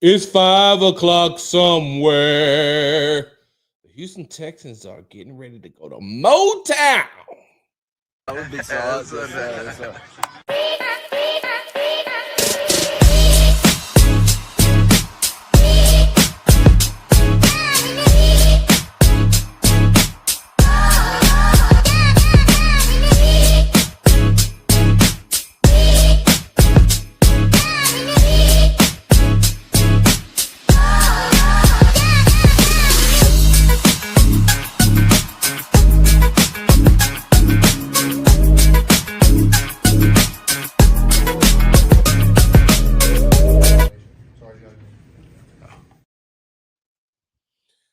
It's 5 o'clock somewhere. The Houston Texans are getting ready to go to Motown. That was big sauce. Yes, sir.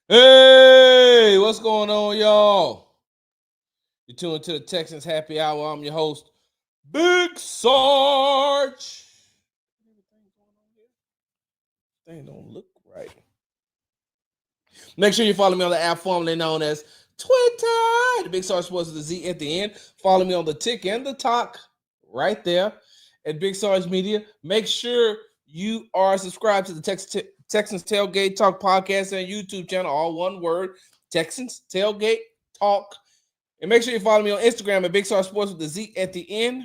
Hey, what's going on, y'all? You're tuned to the Texans Happy Hour. I'm your host, Big Sarge. Thing don't look right. Make sure you follow me on the app formerly known as Twitter. The Big Sarge Sports with the Z at the end. Follow me on the tick and the talk right there at Big Sarge Media. Make sure you are subscribed to the Texans Tailgate Talk podcast and YouTube channel, all one word, Texans Tailgate Talk. And make sure you follow me on Instagram at Big Sarge Sports with the Z at the end.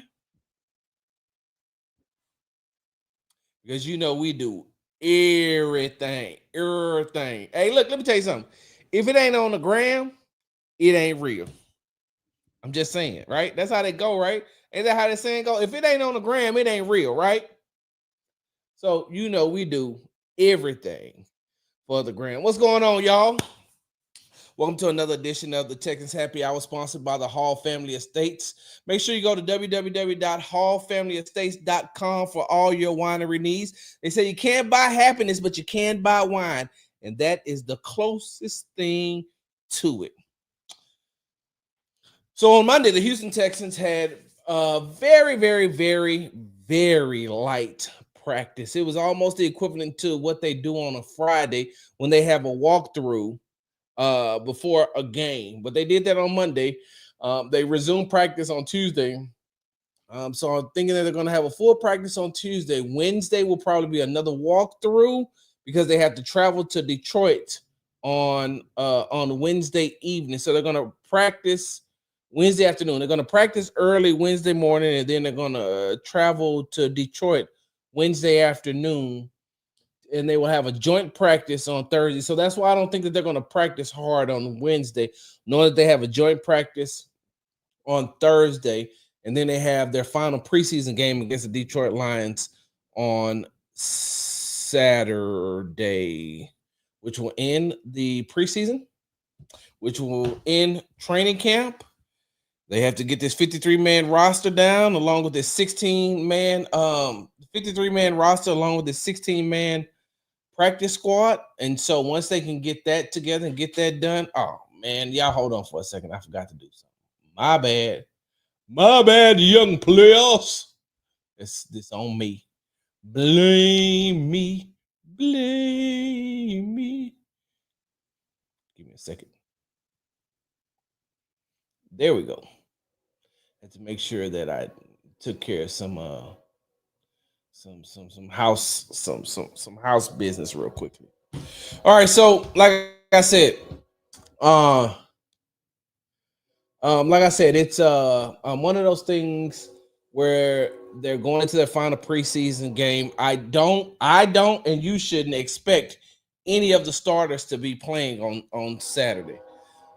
Because you know we do everything. Hey, look, let me tell you something. If it ain't on the gram, it ain't real. I'm just saying, right? That's how they go, right? Ain't that how that saying go? If it ain't on the gram, it ain't real, right? So you know we do everything for the gram. What's going on, y'all? Welcome to another edition of the Texans Happy Hour, sponsored by the Hall Family Estates. Make sure you go to www.hallfamilyestates.com for all your winery needs. They say you can't buy happiness, but you can buy wine, and that is the closest thing to it. So on Monday, the Houston Texans had a very, very, very, very light practice. It was almost the equivalent to what they do on a Friday when they have a walkthrough before a game, but they did that on Monday. They resumed practice on Tuesday. So I'm thinking that they're going to have a full practice on Tuesday. Wednesday will probably be another walkthrough because they have to travel to Detroit on Wednesday evening. So they're going to practice Wednesday afternoon. They're going to practice early Wednesday morning, and then they're going to travel to Detroit Wednesday afternoon. And they will have a joint practice on Thursday. So that's why I don't think that they're going to practice hard on Wednesday, nor that they have a joint practice on Thursday. And then they have their final preseason game against the Detroit Lions on Saturday, which will end the preseason, which will end training camp. They have to get this 53-man roster down along with this 53-man roster along with this 16-man practice squad. And so once they can get that together and get that done, oh man, y'all hold on for a second. I forgot to do something. My bad, young players. This on me. Blame me. Give me a second. There we go. Had to make sure that I took care of some house business real quickly. All right, so like I said, it's one of those things where they're going into their final preseason game. I don't, and you shouldn't expect any of the starters to be playing on Saturday.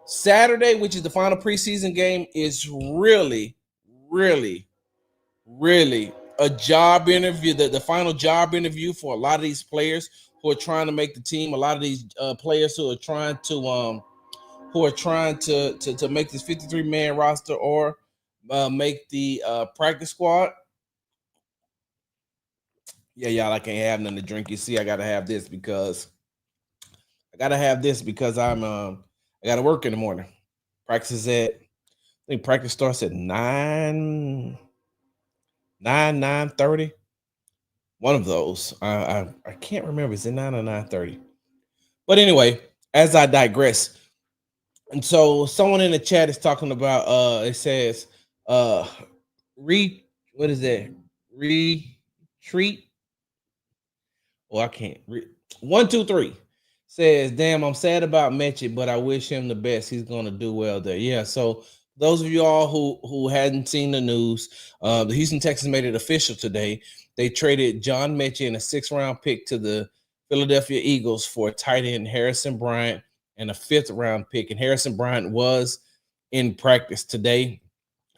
Saturday, which is the final preseason game, is really, really, really a job interview, the final job interview for a lot of these players who are trying to make the team. A lot of these players who are trying to make this 53-man roster or make the practice squad. Yeah, y'all, I can't have nothing to drink. You see, I gotta have this because I'm I gotta work in the morning. Practice starts at 9:30. One of those. I can't remember. Is it 9 or 9:30? But anyway, as I digress. And so someone in the chat is talking about it says what is that? Retreat Oh, I can't read. 123 says, "Damn, I'm sad about Metchie, but I wish him the best. He's gonna do well there." Yeah. So those of you all who hadn't seen the news, the Houston Texans made it official today. They traded John Metchie and a 6th-round pick to the Philadelphia Eagles for tight end Harrison Bryant and a 5th-round pick. And Harrison Bryant was in practice today.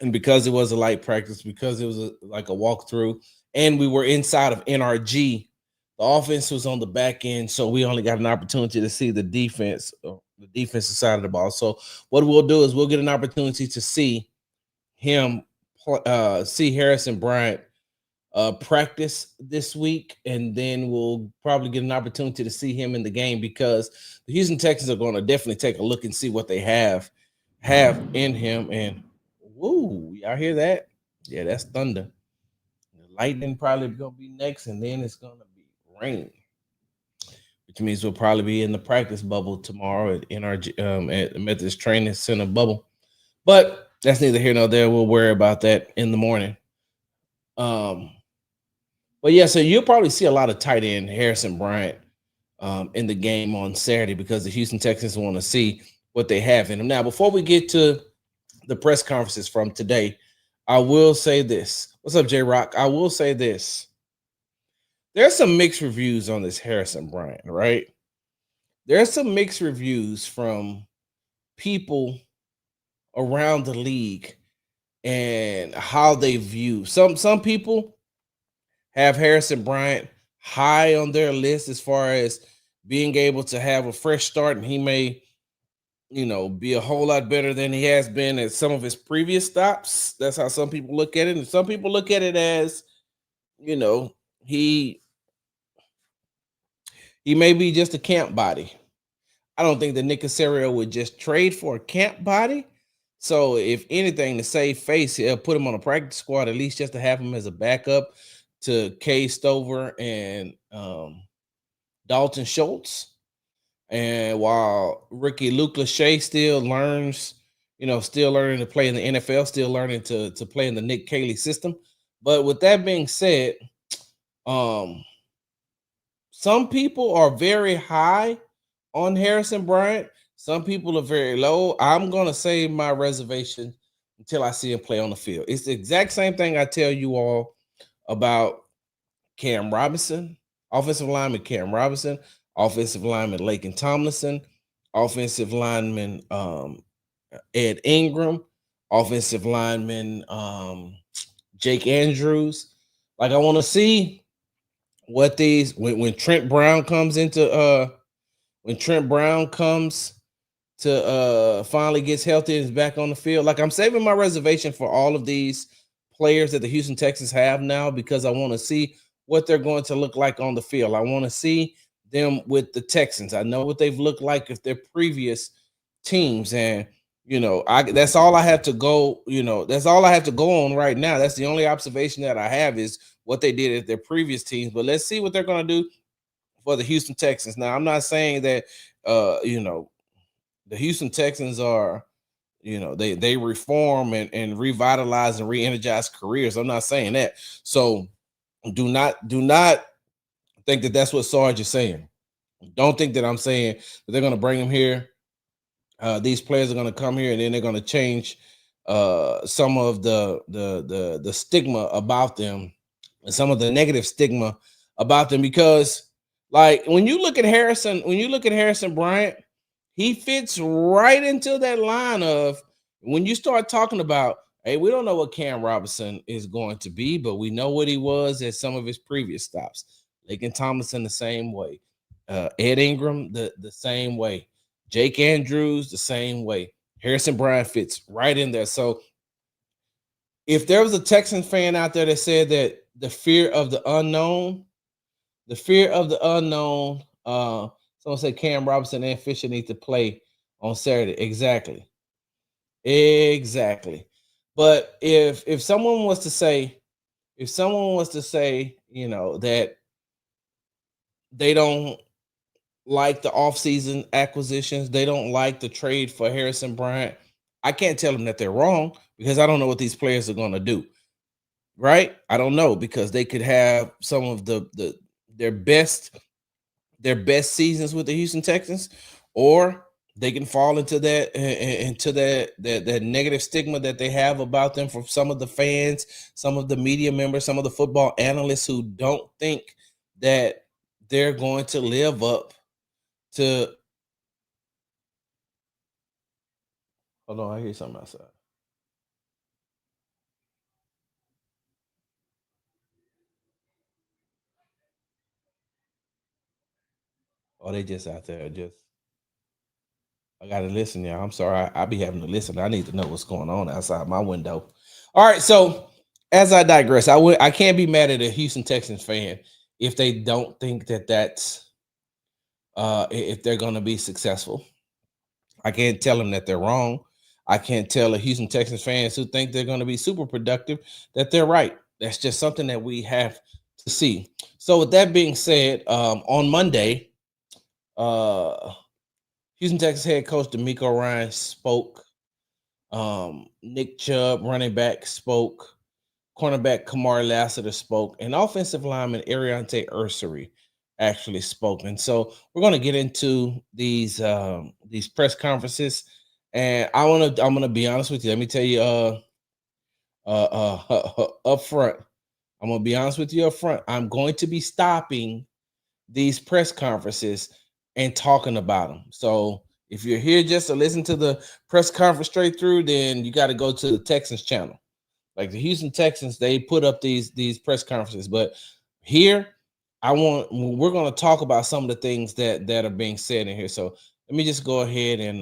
And because it was a light practice, because it was like a walkthrough, and we were inside of NRG, the offense was on the back end, so we only got an opportunity to see the defensive side of the ball. So what we'll do is we'll get an opportunity to see him, see Harrison Bryant practice this week, and then we'll probably get an opportunity to see him in the game because the Houston Texans are going to definitely take a look and see what they have in him. And woo, y'all hear that? Yeah, that's thunder. The lightning probably gonna be next, and then it's gonna be rain, which means we'll probably be in the practice bubble tomorrow at NRG at the Methodist Training Center bubble. But that's neither here nor there. We'll worry about that in the morning. But yeah, so you'll probably see a lot of tight end Harrison Bryant in the game on Saturday because the Houston Texans want to see what they have in him. Now, before we get to the press conferences from today, I will say this. What's up, J Rock? I will say this. There's some mixed reviews on this Harrison Bryant, right? There's some mixed reviews from people around the league and how they view. Some people have Harrison Bryant high on their list as far as being able to have a fresh start, and he may, be a whole lot better than he has been at some of his previous stops. That's how some people look at it. And some people look at it as, he may be just a camp body. I don't think that Nick Caserio would just trade for a camp body. So if anything, to save face, he'll put him on a practice squad, at least just to have him as a backup to Kay Stover and Dalton Schultz. And while Ricky Luke Lachey still learns, still learning to play in the NFL, still learning to play in the Nick Caley system. But with that being said, some people are very high on Harrison Bryant. Some people are very low. I'm going to save my reservation until I see him play on the field. It's the exact same thing I tell you all about Cam Robinson, offensive lineman Cam Robinson, offensive lineman Laken Tomlinson, offensive lineman Ed Ingram, offensive lineman Jake Andrews. Like, I want to see what these when Trent Brown comes into finally gets healthy and is back on the field. Like, I'm saving my reservation for all of these players that the Houston Texans have now because I want to see what they're going to look like on the field. I want to see them with the Texans. I know what they've looked like with their previous teams, and that's all I have to go. That's all I have to go on right now. That's the only observation that I have is what they did at their previous teams. But let's see what they're going to do for the Houston Texans. Now, I'm not saying that the Houston Texans are, they reform and revitalize and re-energize careers. I'm not saying that. So do not think that that's what Sarge is saying. Don't think that I'm saying that they're going to bring him here. These players are going to come here and then they're going to change some of the stigma about them and some of the negative stigma about them, because like when you look at Harrison Bryant, he fits right into that line of when you start talking about, hey, we don't know what Cam Robinson is going to be, but we know what he was at some of his previous stops. Laken Tomlinson the same way. Ed Ingram the same way. Jake Andrews the same way. Harrison Bryant fits right in there. So if there was a Texan fan out there that said that the fear of the unknown, someone said Cam Robinson and Fisher need to play on Saturday. Exactly. But if someone was to say, that they don't like the offseason acquisitions, they don't like the trade for Harrison Bryant, I can't tell them that they're wrong because I don't know what these players are going to do. Right? I don't know, because they could have some of the their best seasons with the Houston Texans, or they can fall into that negative stigma that they have about them from some of the fans, some of the media members, some of the football analysts who don't think that they're going to live up to. Hold on, I hear something outside. Oh, they just out there. I gotta listen now. I'm sorry. I be having to listen. I need to know what's going on outside my window. All right. So as I digress, I can't be mad at a Houston Texans fan if they don't think that that's if they're gonna be successful. I can't tell them that they're wrong. I can't tell the Houston Texans fans who think they're going to be super productive that they're right. That's just something that we have to see. So, with that being said, on Monday, Houston Texans head coach D'Amico Ryan spoke. Nick Chubb, running back, spoke. Cornerback Kamari Lassiter spoke, and offensive lineman Arante Ursery actually spoke. And so we're going to get into these press conferences. And I'm gonna be honest with you. Let me tell you up front. I'm gonna be honest with you up front. I'm going to be stopping these press conferences and talking about them. So if you're here just to listen to the press conference straight through, then you got to go to the Texans channel. Like the Houston Texans, they put up these press conferences, but here we're going to talk about some of the things that are being said in here. So let me just go ahead and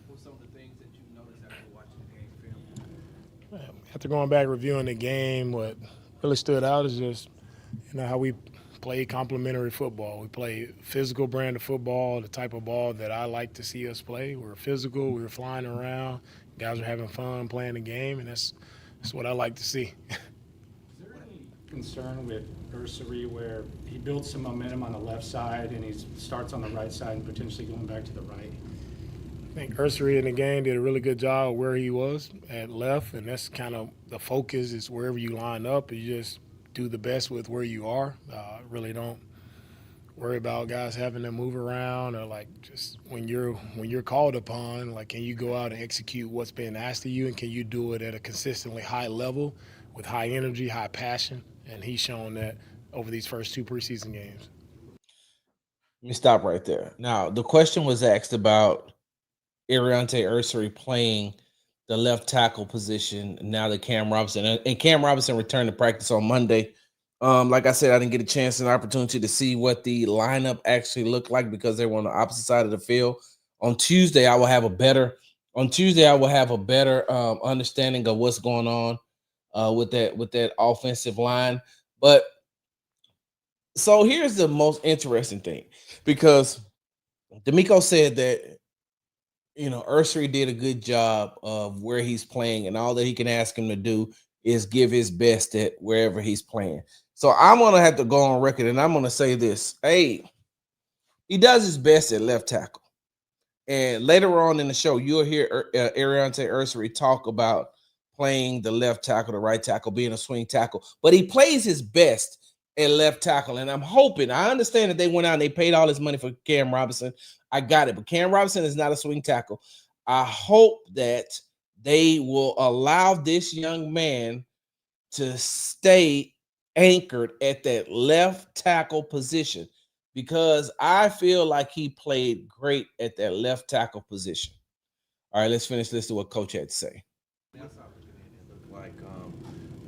what's some of the things that you noticed after watching the game film? After going back reviewing the game, what really stood out is just how we play complementary football. We play physical brand of football, the type of ball that I like to see us play. We're physical, we're flying around, guys are having fun playing the game, and that's what I like to see. Is there any concern with Ursery where he builds some momentum on the left side and he starts on the right side and potentially going back to the right? I think Ursery in the game did a really good job where he was at left, and that's kind of the focus is wherever you line up, you just do the best with where you are. Really don't worry about guys having to move around or like just when you're called upon, like can you go out and execute what's being asked of you, and can you do it at a consistently high level with high energy, high passion, and he's shown that over these first two preseason games. Let me stop right there. Now, the question was asked about Arante Ursery playing the left tackle position now that Cam Robinson and Cam Robinson returned to practice on Monday. Like I said, I didn't get a chance and opportunity to see what the lineup actually looked like because they were on the opposite side of the field. On Tuesday, I will have a better understanding of what's going on with that offensive line. But so here's the most interesting thing, because D'Amico said that Ursery did a good job of where he's playing, and all that he can ask him to do is give his best at wherever he's playing. So I'm going to have to go on record, and I'm going to say this. Hey, he does his best at left tackle. And later on in the show, you'll hear Arante Ursery talk about playing the left tackle, the right tackle, being a swing tackle. But he plays his best at left tackle. And I'm hoping, I understand that they went out and they paid all this money for Cam Robinson. I got it. But Cam Robinson is not a swing tackle. I hope that they will allow this young man to stay anchored at that left tackle position, because I feel like he played great at that left tackle position. All right, let's finish listening to what Coach had to say. That's how it looked like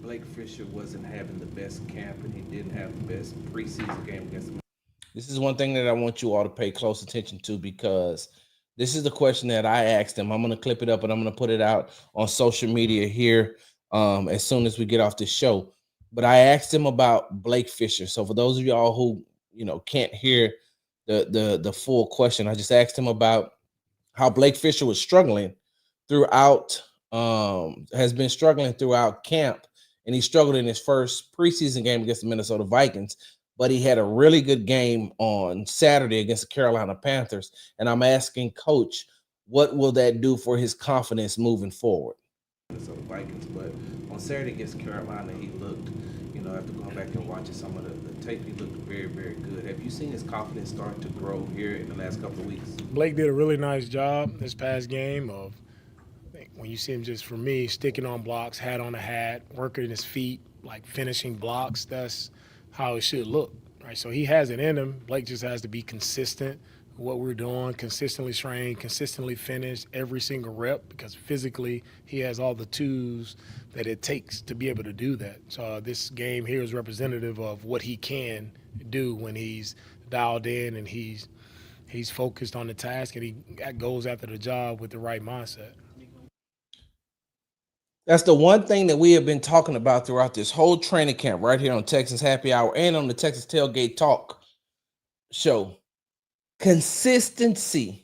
Blake Fisher wasn't having the best camp, and he didn't have the best preseason game against him. This is one thing that I want you all to pay close attention to, because this is the question that I asked him. I'm going to clip it up and I'm going to put it out on social media here as soon as we get off this show. But I asked him about Blake Fisher. So for those of y'all who can't hear the full question, I just asked him about how Blake Fisher was struggling throughout has been struggling throughout camp, and he struggled in his first preseason game against the Minnesota Vikings, but he had a really good game on Saturday against the Carolina Panthers. And I'm asking Coach, what will that do for his confidence moving forward? Minnesota Vikings, but on Saturday against Carolina, he looked, after going back and watching some of the tape, he looked very, very good. Have you seen his confidence start to grow here in the last couple of weeks? Blake did a really nice job this past game of when you see him, just for me, sticking on blocks, hat on a hat, working his feet, like finishing blocks. That's how it should look, right? So he has it in him. Blake just has to be consistent with what we're doing, consistently train, consistently finish every single rep, because physically he has all the tools that it takes to be able to do that. So this game here is representative of what he can do when he's dialed in and he's focused on the task and he goes after the job with the right mindset. That's the one thing that we have been talking about throughout this whole training camp right here on Texas Happy Hour and on the Texas Tailgate Talk show. Consistency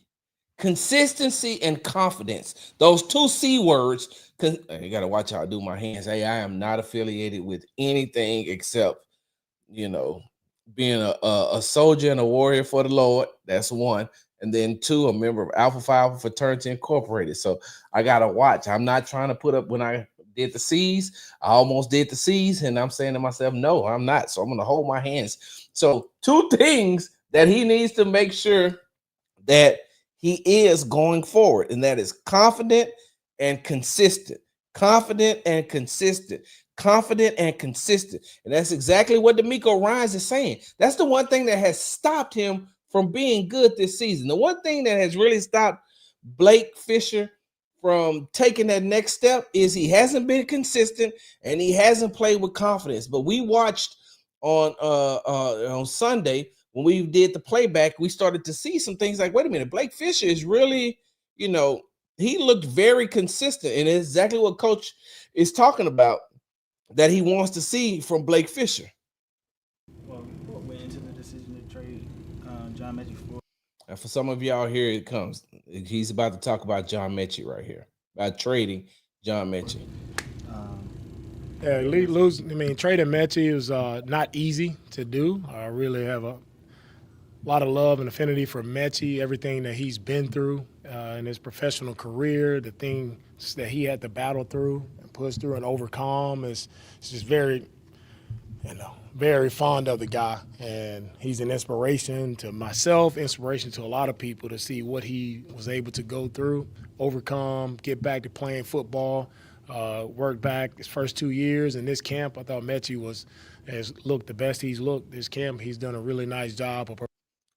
and confidence. Those two C words. You got to watch how I do my hands. Hey, I am not affiliated with anything except, being a soldier and a warrior for the Lord. That's one. And then two, a member of Alpha Phi Alpha Fraternity Incorporated. So I got to watch. I'm not trying to put up when I did the C's. I almost did the C's. And I'm saying to myself, no, I'm not. So I'm going to hold my hands. So two things that he needs to make sure that he is going forward. And that is confident and consistent. Confident and consistent. Confident and consistent. And that's exactly what DeMeco Ryans is saying. That's the one thing that has stopped him from being good this season. The one thing that has really stopped Blake Fisher from taking that next step is he hasn't been consistent and he hasn't played with confidence. But we watched on Sunday when we did the playback, we started to see some things like, wait a minute, Blake Fisher is really, he looked very consistent. And it's exactly what Coach is talking about that he wants to see from Blake Fisher. Well, what went into the decision to trade John Metchie for? And for some of y'all, here it comes. He's about to talk about John Metchie right here, about trading John Metchie. Trading Metchie is not easy to do. I really have a lot of love and affinity for Metchie, everything that he's been through in his professional career, the things that he had to battle through and push through and overcome. It's just very, very fond of the guy. And he's an inspiration to myself, inspiration to a lot of people to see what he was able to go through, overcome, get back to playing football, work back his first 2 years in this camp. I thought Metchie has looked the best he's looked this camp. He's done a really nice job of.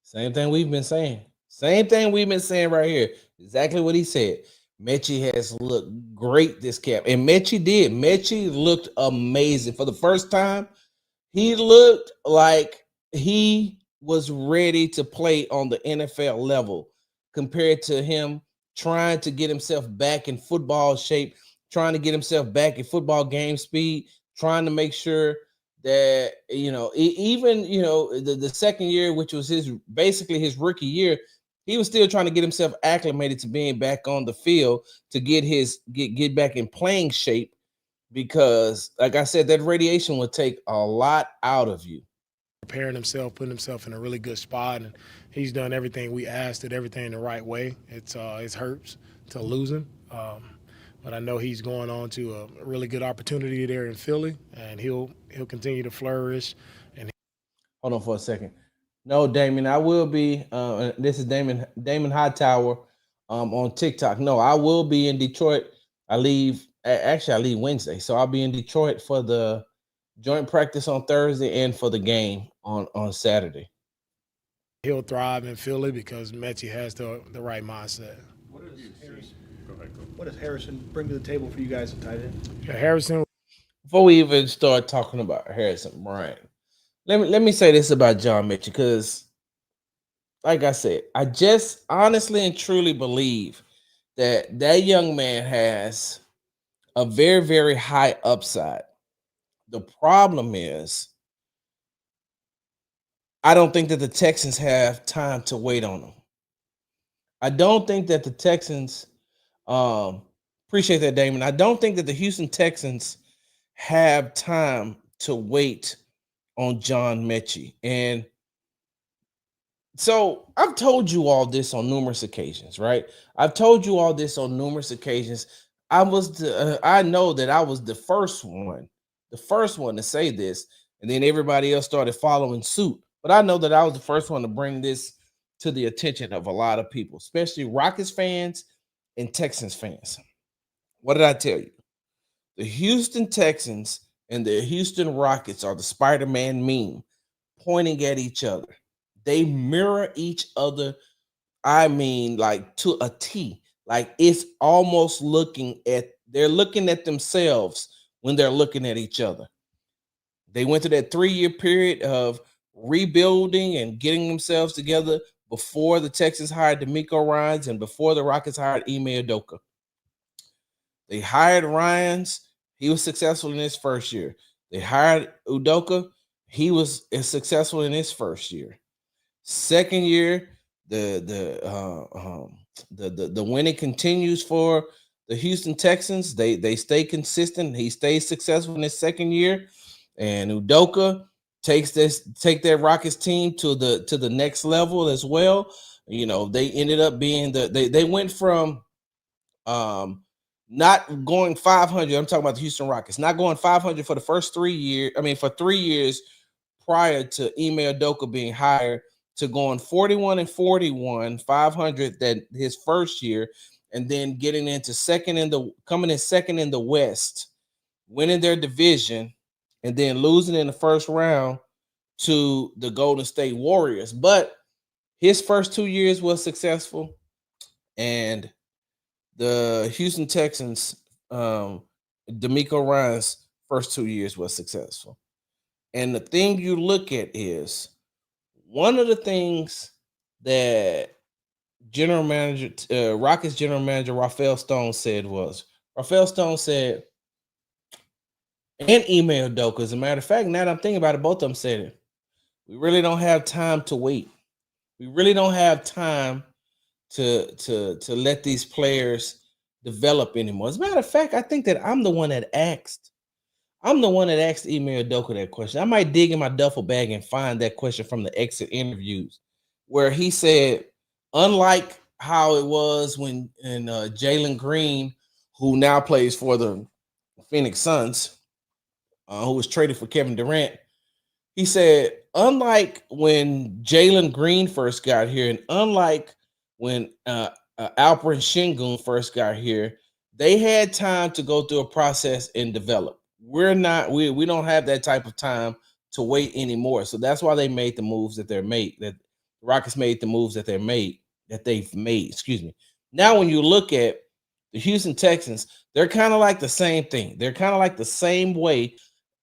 Same thing we've been saying. Same thing we've been saying right here. Exactly what he said. Metchie has looked great this camp. And Metchie did. Metchie looked amazing. For the first time, he looked like he was ready to play on the NFL level compared to him trying to get himself back in football shape, trying to get himself back in football game speed, trying to make sure that, even, the second year, which was basically his rookie year, he was still trying to get himself acclimated to being back on the field to get back in playing shape, because like I said, that radiation will take a lot out of you. Preparing himself, putting himself in a really good spot, and he's done everything we asked, did everything the right way. It hurts to lose him. But I know he's going on to a really good opportunity there in Philly, and he'll continue to flourish. And hold on for a second. No, Damon, I will be. This is Damon Hightower on TikTok. No, I will be in Detroit. I leave Wednesday, so I'll be in Detroit for the joint practice on Thursday and for the game on Saturday. He'll thrive in Philly because Metchie has the right mindset. What does Harrison bring to the table for you guys at tight end? Yeah, Harrison. Before we even start talking about Harrison Bryant, let me say this about John Metchie, because, like I said, I just honestly and truly believe that young man has a very, very high upside. The problem is, I don't think that the Texans have time to wait on him. I don't think that the Texans appreciate that, Damon. I don't think that the Houston Texans have time to wait on John Metchie. And so I've told you all this on numerous occasions, right? I've told you all this on numerous occasions. I know that I was the first one to say this, and then everybody else started following suit. But I know that I was the first one to bring this to the attention of a lot of people, especially Rockets fans and Texans fans. What did I tell you? The Houston Texans and the Houston Rockets are the Spider-Man meme pointing at each other. They mirror each other, I mean, like to a T. Like it's almost they're looking at themselves when they're looking at each other. They went through that 3-year period of rebuilding and getting themselves together before the Texans hired DeMeco Ryans and before the Rockets hired Ime Udoka. They hired Ryans. He was successful in his first year. They hired Udoka. He was successful in his first year. Second year, the winning continues for the Houston Texans. They stay consistent. He stays successful in his second year, and Udoka take that Rockets team to the next level as well. You know, they ended up being they went from not going 500. I'm talking about the Houston Rockets, not going 500 for the first 3 years. I mean, for 3 years prior to Ime Udoka being hired, to going 41-41, 500 that his first year, and then getting into coming in second in the West, winning their division, and then losing in the first round to the Golden State Warriors. But his first 2 years was successful, and the Houston Texans, DeMeco Ryans' first 2 years was successful. And the thing you look at is one of the things that Rockets general manager Rafael Stone said, and Ime Udoka, as a matter of fact, now that I'm thinking about it, both of them said it. We really don't have time to wait. We really don't have time to let these players develop anymore. As a matter of fact, I think that I'm the one that asked Ime Udoka that question. I might dig in my duffel bag and find that question from the exit interviews, where he said, unlike how it was when Jalen Green, who now plays for the Phoenix Suns, who was traded for Kevin Durant, he said, unlike when Jalen Green first got here, and unlike when Alperen Sengun first got here, they had time to go through a process and develop. We don't have that type of time to wait anymore. So that's why they made the moves that they've made. That the Rockets made the moves that they've made. Excuse me. Now, when you look at the Houston Texans, they're kind of like the same thing. They're kind of like the same way,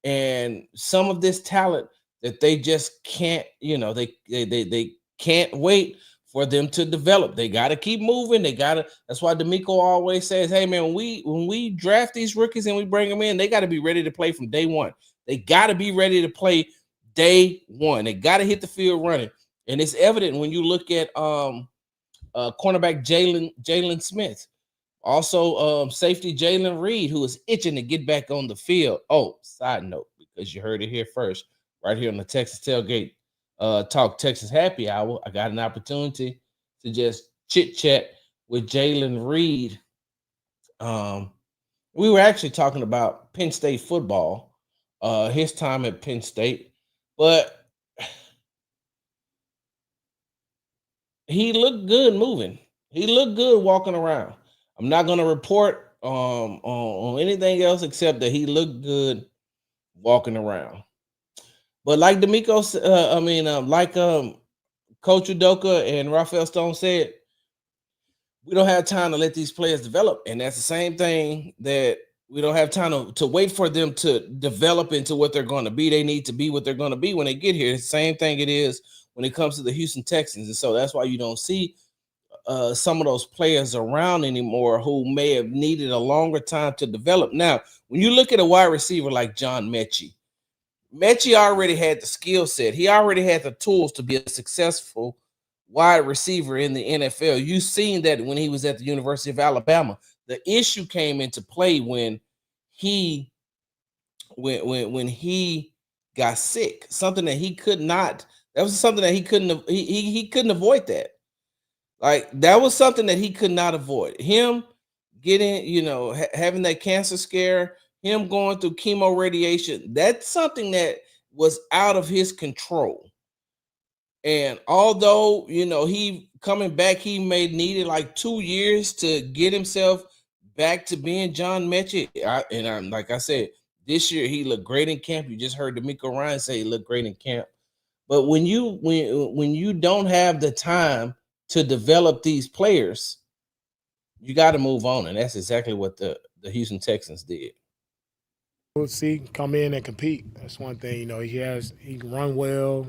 and some of this talent that they just can't, they can't wait for them to develop. They got to keep moving. That's why DeMeco always says, hey man, when we draft these rookies and we bring them in, they got to be ready to play from day one. They got to be ready to play day one. They got to hit the field running. And it's evident when you look at cornerback Jalen Smith. Also, safety Jalen Reed, who is itching to get back on the field. Oh, side note, because you heard it here first, right here on the Texas Tailgate Talk Texas Happy Hour, I got an opportunity to just chit chat with Jalen Reed. We were actually talking about Penn State football, his time at Penn State, but he looked good moving. He looked good walking around. I'm not going to report on anything else except that he looked good walking around. But like DeMeco, Coach Udoka and Rafael Stone said, we don't have time to let these players develop. And that's the same thing that we don't have time to wait for them to develop into what they're going to be. They need to be what they're going to be when they get here. It's the same thing it is when it comes to the Houston Texans. And so that's why you don't see some of those players around anymore who may have needed a longer time to develop. Now, when you look at a wide receiver like John Metchie already had the skill set. He already had the tools to be a successful wide receiver in the NFL. You've seen that when he was at the University of Alabama. The issue came into play when he got sick. Something that he could not. That was something that he couldn't. He couldn't avoid that. Like that was something that he could not avoid. Him getting, having that cancer scare, him going through chemo radiation, that's something that was out of his control. And although, he coming back, he may needed like 2 years to get himself back to being John Metchie. And like I said, this year he looked great in camp. You just heard D'Amico Ryan say he looked great in camp. But when you don't have the time to develop these players, you got to move on. And that's exactly what the Houston Texans did. We'll see, come in and compete. That's one thing. He can run well.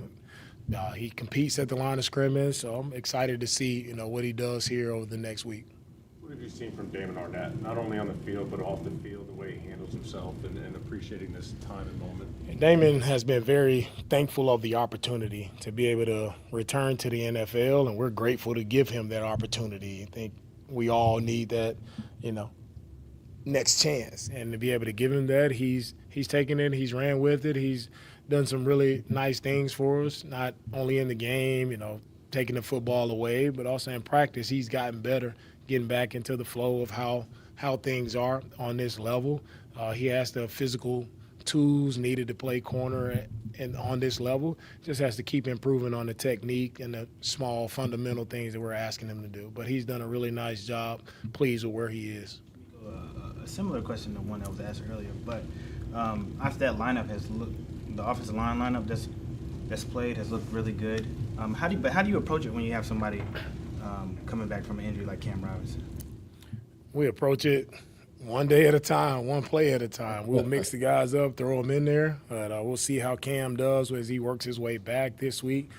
He competes at the line of scrimmage, so I'm excited to see, what he does here over the next week. What have you seen from Damon Arnett, not only on the field, but off the field, the way he handles himself and appreciating this time and moment? And Damon has been very thankful of the opportunity to be able to return to the NFL, and we're grateful to give him that opportunity. I think we all need that, next chance. And to be able to give him that, he's taken it, he's ran with it, he's done some really nice things for us, not only in the game, taking the football away, but also in practice. He's gotten better, getting back into the flow of how things are on this level. He has the physical tools needed to play corner and on this level. Just has to keep improving on the technique and the small fundamental things that we're asking him to do. But he's done a really nice job. Pleased with where he is. A similar question to one that was asked earlier, but after that lineup has looked, the offensive line lineup that's played has looked really good. How do you approach it when you have somebody coming back from an injury like Cam Robinson? We approach it one day at a time, one play at a time. We'll mix the guys up, throw them in there, but we'll see how Cam does as he works his way back this week.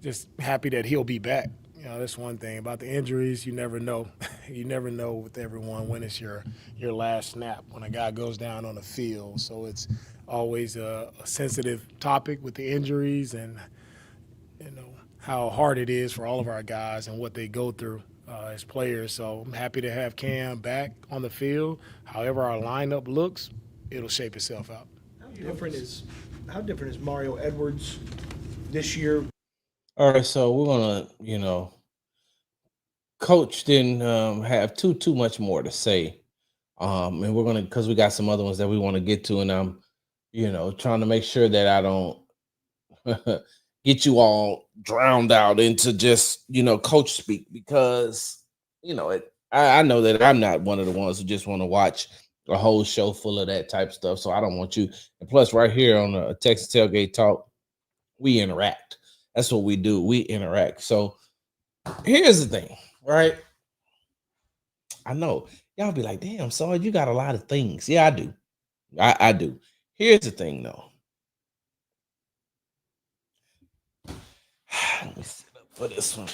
Just happy that he'll be back. That's one thing about the injuries. You never know. You never know with everyone when it's your last snap, when a guy goes down on the field. So it's always a sensitive topic with the injuries and, how hard it is for all of our guys and what they go through as players. So I'm happy to have Cam back on the field. However our lineup looks, it'll shape itself out. How different is Mario Edwards this year? All right, so we're gonna, Coach didn't have too much more to say, and we're gonna, because we got some other ones that we want to get to, and I'm, trying to make sure that I don't get you all drowned out into just, coach speak, because, I know that I'm not one of the ones who just want to watch a whole show full of that type of stuff. So I don't want you. And plus, right here on the Texas Tailgate Talk, we interact. That's what we do. We interact. So here's the thing, right? I know y'all be like, damn, Saul, you got a lot of things. Yeah, I do. I do. Here's the thing, though. Let me sit up for this one.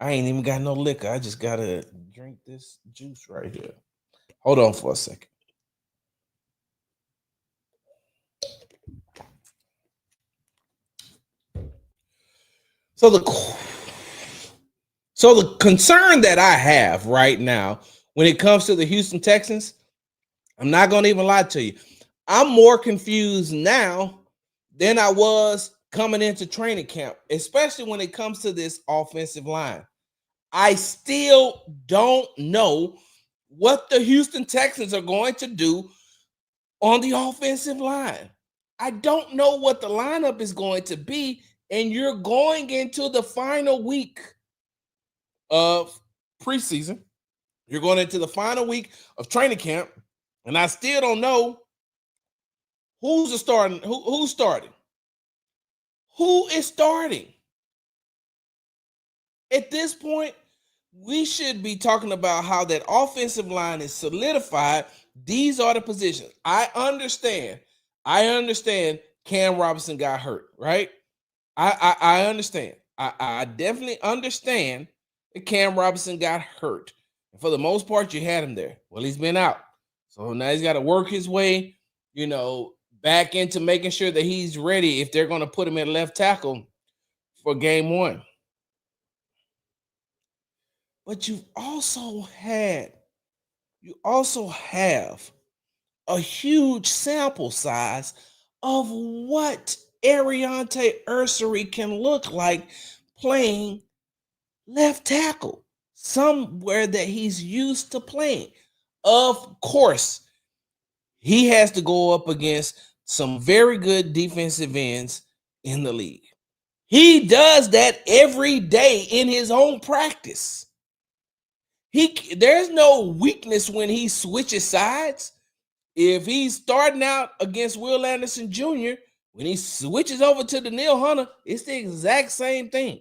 I ain't even got no liquor. I just got to drink this juice right here. Hold on for a second. So the concern that I have right now when it comes to the Houston Texans, I'm not going to even lie to you. I'm more confused now than I was coming into training camp, especially when it comes to this offensive line. I still don't know what the Houston Texans are going to do on the offensive line. I don't know what the lineup is going to be, and you're going into the final week of preseason. You're going into the final week of training camp, and I still don't know who's starting. Who's starting? Who is starting? At this point, we should be talking about how that offensive line is solidified. These are the positions. I understand Cam Robinson got hurt, right? I understand. I definitely understand that Cam Robinson got hurt. And for the most part, you had him there. Well, he's been out. So now he's got to work his way, back into making sure that he's ready if they're going to put him at left tackle for game one. But you also have a huge sample size of what Arante Ursery can look like playing left tackle. somewhere that he's used to playing. Of course, he has to go up against some very good defensive ends in the league. He does that every day in his own practice. There's no weakness when he switches sides. If he's starting out against Will Anderson Jr., when he switches over to Danielle Hunter, it's the exact same thing.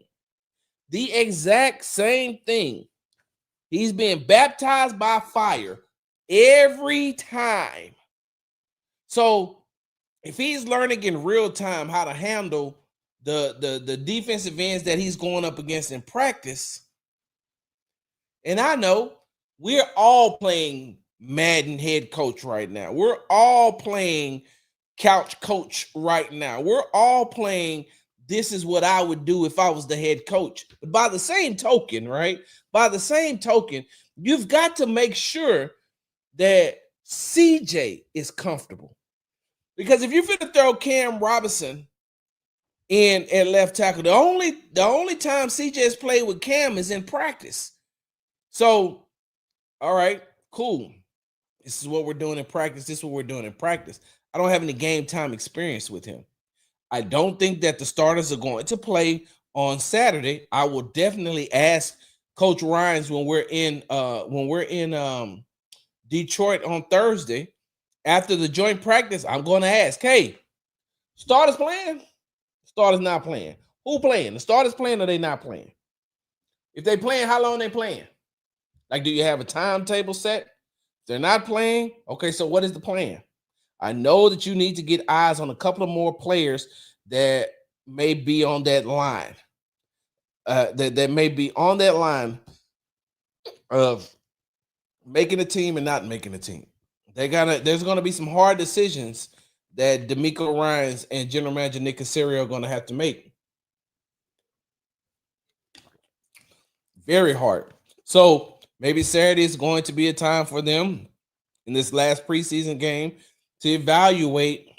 The exact same thing. He's being baptized by fire every time. So if he's learning in real time how to handle the defensive ends that he's going up against in practice, and I know we're all playing Madden head coach right now. We're all playing couch coach right now. We're all playing this is what I would do if I was the head coach. But by the same token, right? By the same token, you've got to make sure that CJ is comfortable. Because if you're going to throw Cam Robinson in at left tackle, the only time CJ has played with Cam is in practice. So, all right, cool. This is what we're doing in practice. This is what we're doing in practice. I don't have any game time experience with him. I don't think that the starters are going to play on Saturday. I will definitely ask Coach Ryans when we're in Detroit on Thursday after the joint practice. I'm going to ask, hey, starters playing? Starters not playing. Who playing? The starters playing or they not playing? If they playing, how long they playing? Like, do you have a timetable set? If they're not playing, okay, so what is the plan? I know that you need to get eyes on a couple of more players that may be on that line. That may be on that line of making a team and not making a team. There's gonna be some hard decisions that DeMeco Ryans and General Manager Nick Caserio are gonna have to make. Very hard. So maybe Saturday is going to be a time for them in this last preseason game to evaluate.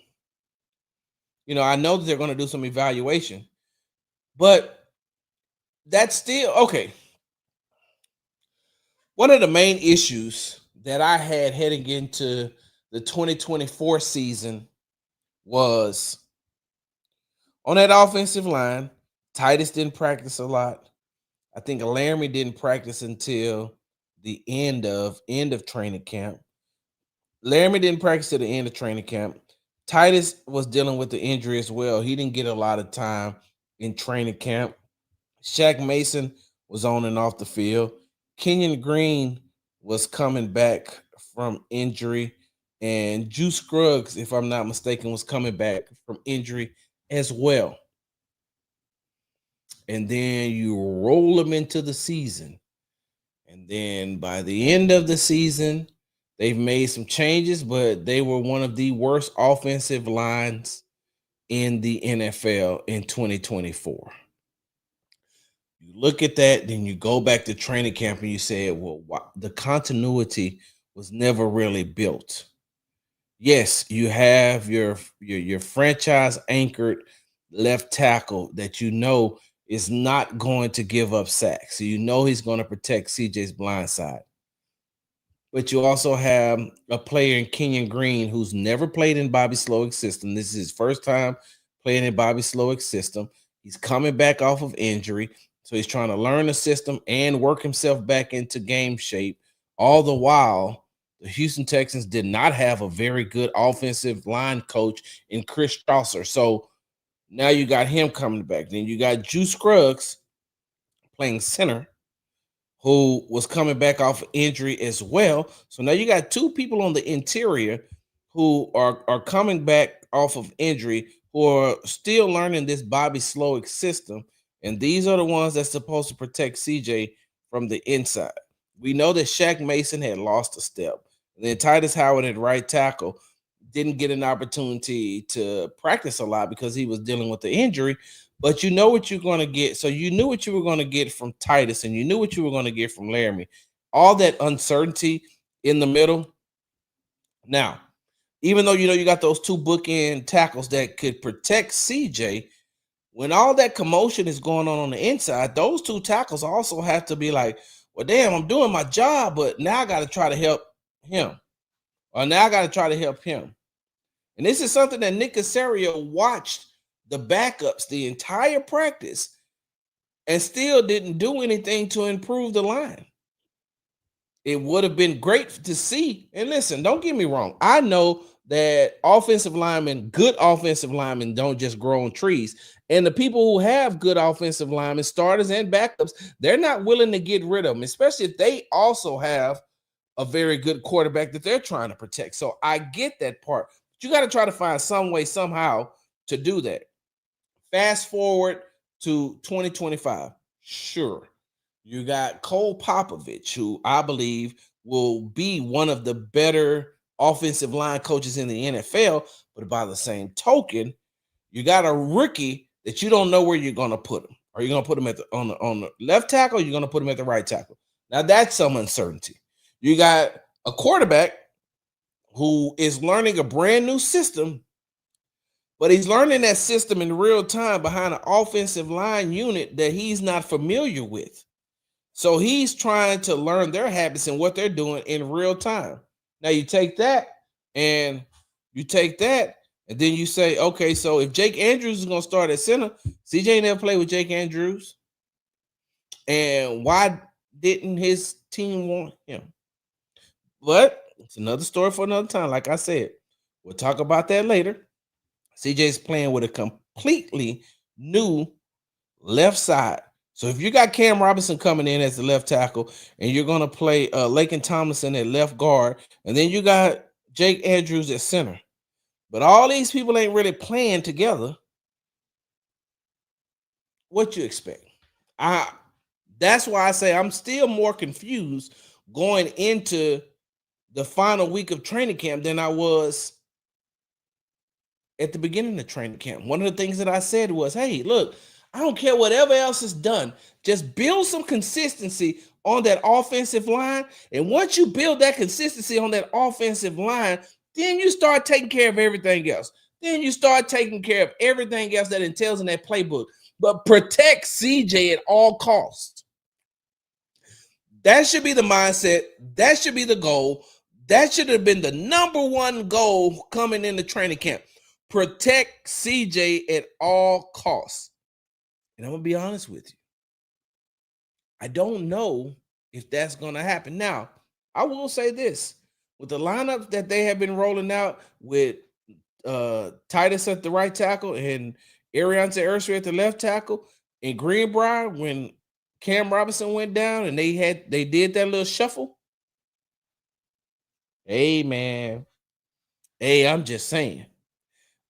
I know that they're going to do some evaluation, but that's still okay. One of the main issues that I had heading into the 2024 season was on that offensive line. Titus didn't practice a lot. I think Laramie didn't practice until the end of training camp. Laramie didn't practice at the end of training camp. Titus was dealing with the injury as well. He didn't get a lot of time in training camp. Shaq Mason was on and off the field. Kenyon Green was coming back from injury. And Juice Scruggs, if I'm not mistaken, was coming back from injury as well. And then you roll them into the season. And then by the end of the season, they've made some changes, but they were one of the worst offensive lines in the NFL in 2024. You look at that, then you go back to training camp and you say, well, the continuity was never really built. Yes, you have your franchise anchored left tackle that is not going to give up sacks. So he's going to protect CJ's blind side. But you also have a player in Kenyon Green who's never played in Bobby Slowick's system. This is his first time playing in Bobby Slowick's system. He's coming back off of injury. So he's trying to learn the system and work himself back into game shape. All the while, the Houston Texans did not have a very good offensive line coach in Chris Strausser. So now you got him coming back. Then you got Juice Scruggs playing center, who was coming back off injury as well. So now you got two people on the interior who are coming back off of injury, who are still learning this Bobby Slowick system. And these are the ones that's supposed to protect CJ from the inside. We know that Shaq Mason had lost a step. And then Titus Howard at right tackle didn't get an opportunity to practice a lot because he was dealing with the injury. But you know what you're going to get. So you knew what you were going to get from Titus, and you knew what you were going to get from Laramie. All that uncertainty in the middle. Now, even though you got those two bookend tackles that could protect CJ, when all that commotion is going on the inside, those two tackles also have to be like, well, damn, I'm doing my job, but now I got to try to help him. Or now I got to try to help him. And this is something that Nick Caserio watched the backups the entire practice and still didn't do anything to improve the line. It would have been great to see. And listen, don't get me wrong. I know that good offensive linemen don't just grow on trees. And the people who have good offensive linemen, starters and backups, they're not willing to get rid of them, especially if they also have a very good quarterback that they're trying to protect. So I get that part. But you got to try to find some way, somehow to do that. Fast forward to 2025. Sure. You got Cole Popovich, who I believe will be one of the better offensive line coaches in the NFL. But by the same token, you got a rookie that you don't know where you're going to put him. Are you going to put him on the left tackle? Or you're going to put him at the right tackle? Now that's some uncertainty. You got a quarterback who is learning a brand new system, but he's learning that system in real time behind an offensive line unit that he's not familiar with. So he's trying to learn their habits and what they're doing in real time. Now you take that and then you say, okay, so if Jake Andrews is going to start at center, CJ never played with Jake Andrews. And why didn't his team want him? But it's another story for another time. Like I said, we'll talk about that later. CJ's playing with a completely new left side. So if you got Cam Robinson coming in as the left tackle and you're going to play Laken Tomlinson at left guard, and then you got Jake Andrews at center. But all these people ain't really playing together. What you expect? That's why I say I'm still more confused going into the final week of training camp than I was at the beginning of training camp. One of the things that I said was, hey, look, I don't care whatever else is done. Just build some consistency on that offensive line. And once you build that consistency on that offensive line, then you start taking care of everything else. Then you start taking care of everything else that entails in that playbook. But protect CJ at all costs. That should be the mindset. That should be the goal. That should have been the number one goal coming into training camp. Protect CJ at all costs. And I'm going to be honest with you. I don't know if that's going to happen. Now, I will say this. With the lineup that they have been rolling out with Titus at the right tackle and Arante Ursery at the left tackle, in Greenbrier, when Cam Robinson went down and they did that little shuffle. Hey, man. Hey, I'm just saying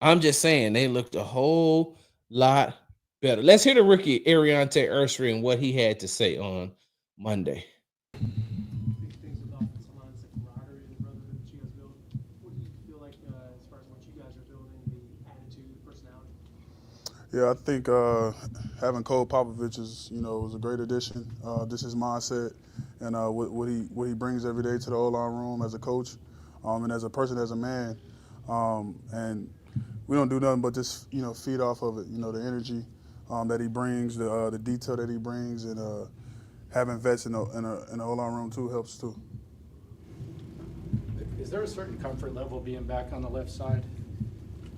they looked a whole lot better. Let's hear the rookie Arante Ursery and what he had to say on Monday. Things with offensive lines like camaraderie and brotherhood that you guys build. What do you feel like as far as what you guys are building, the attitude, the personality? Yeah, I think having Cole Popovich was a great addition. This is mindset and what he brings every day to the O-line room as a coach, and as a person, as a man, and we don't do nothing but just feed off of it. The energy that he brings, the detail that he brings, and having vets in the O-line room too helps too. Is there a certain comfort level being back on the left side?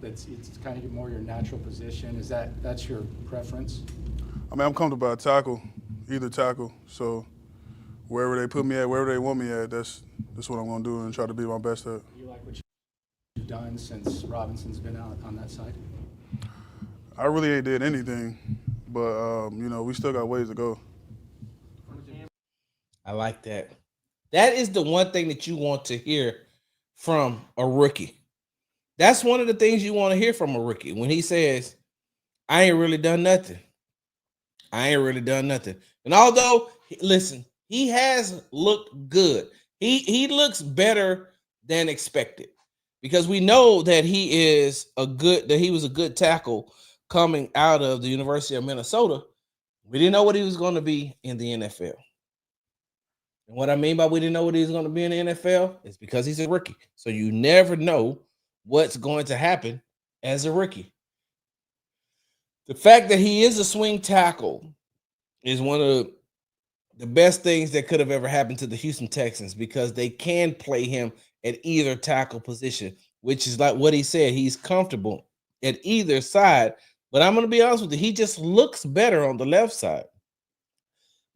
It's kind of more your natural position. That's your preference? I mean, I'm comfortable at either tackle. So wherever they put me at, wherever they want me at, that's what I'm going to do and try to be my best at. Do you like what you've done since Robinson's been out on that side? I really ain't did anything, but we still got ways to go. I like that. That is the one thing that you want to hear from a rookie. That's one of the things you want to hear from a rookie when he says, I ain't really done nothing. And although, listen, he has looked good. He looks better than expected because we know that he was a good tackle coming out of the University of Minnesota. We didn't know what he was going to be in the NFL. And what I mean by we didn't know what he was going to be in the NFL is because he's a rookie. So you never know what's going to happen as a rookie. The fact that he is a swing tackle is one of the best things that could have ever happened to the Houston Texans because they can play him at either tackle position, which is like what he said. He's comfortable at either side. But I'm going to be honest with you, he just looks better on the left side.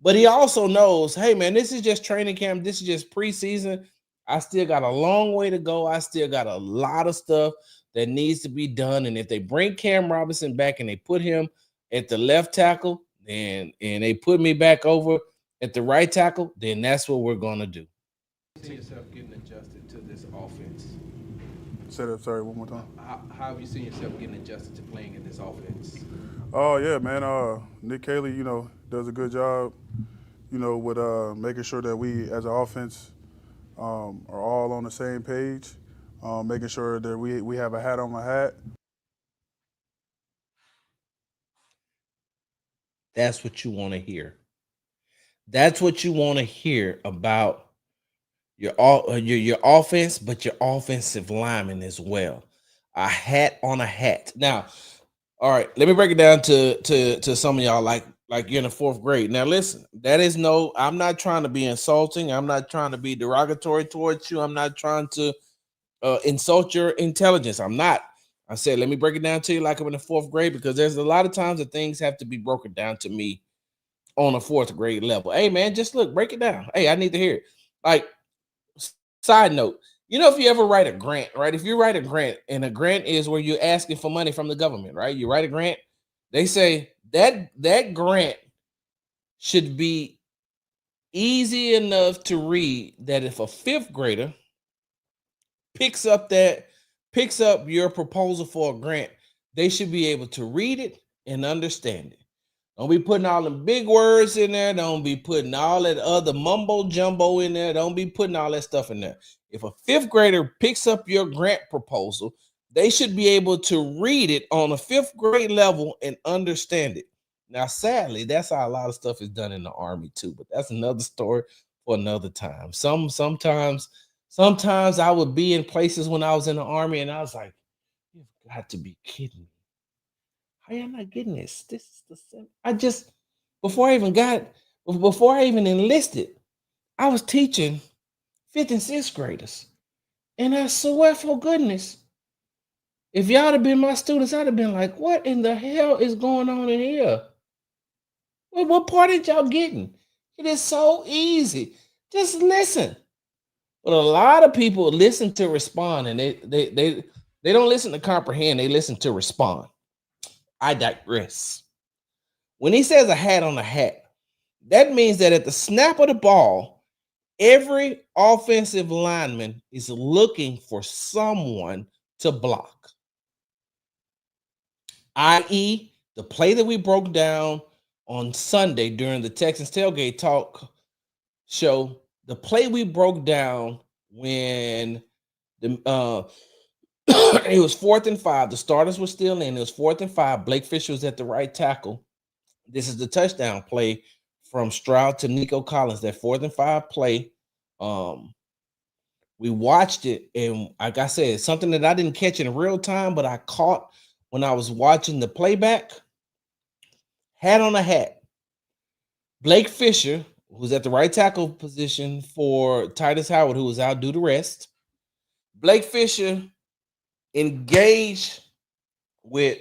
But he also knows, hey, man, this is just training camp. This is just preseason. I still got a long way to go. I still got a lot of stuff that needs to be done. And if they bring Cam Robinson back and they put him at the left tackle and they put me back over at the right tackle, then that's what we're going to do. See yourself getting adjusted to this offense? Say that, sorry, one more time. How have you seen yourself getting adjusted to playing in this offense? Oh, yeah, man. Nick Caley, does a good job, with making sure that we as an offense are all on the same page, making sure that we have a hat on my hat. That's what you want to hear. That's what you want to hear about your offense, but your offensive lineman as well. A hat on a hat. Now, all right, let me break it down to some of y'all like you're in the fourth grade. Now, listen, I'm not trying to be insulting. I'm not trying to be derogatory towards you. I'm not trying to insult your intelligence. I'm not. I said, let me break it down to you like I'm in the fourth grade because there's a lot of times that things have to be broken down to me on a fourth grade level. Hey, man, just look, break it down. Hey, I need to hear it. Like, side note, if you ever write a grant, right? If you write a grant, and a grant is where you're asking for money from the government, right? You write a grant, they say that grant should be easy enough to read that if a fifth grader picks up your proposal for a grant, they should be able to read it and understand it. Don't be putting all the big words in there. Don't be putting all that other mumbo jumbo in there. Don't be putting all that stuff in there. If a fifth grader picks up your grant proposal, they should be able to read it on a fifth grade level and understand it. Now, sadly, that's how a lot of stuff is done in the Army too, but that's another story for another time. Sometimes I would be in places when I was in the Army and I was like, you've got to be kidding me. How y'all not getting this? This is the same. Before I even enlisted, I was teaching 5th and 6th graders. And I swear for goodness, if y'all had been my students, I'd have been like, what in the hell is going on in here? What part did y'all getting? It is so easy. Just listen. But a lot of people listen to respond, and they don't listen to comprehend. They listen to respond. I digress. When he says a hat on a hat, that means that at the snap of the ball, every offensive lineman is looking for someone to block. I.e., the play that we broke down on Sunday during the Texans Tailgate Talk show, the play we broke down when it was 4th and 5. The starters were still in. It was 4th and 5. Blake Fisher was at the right tackle. This is the touchdown play from Stroud to Nico Collins, that 4th and 5 play. We watched it, and like I said, it's something that I didn't catch in real time, but I caught when I was watching the playback. Hat on a hat. Blake Fisher, who's at the right tackle position for Titus Howard, who was out due to rest. Blake Fisher engaged with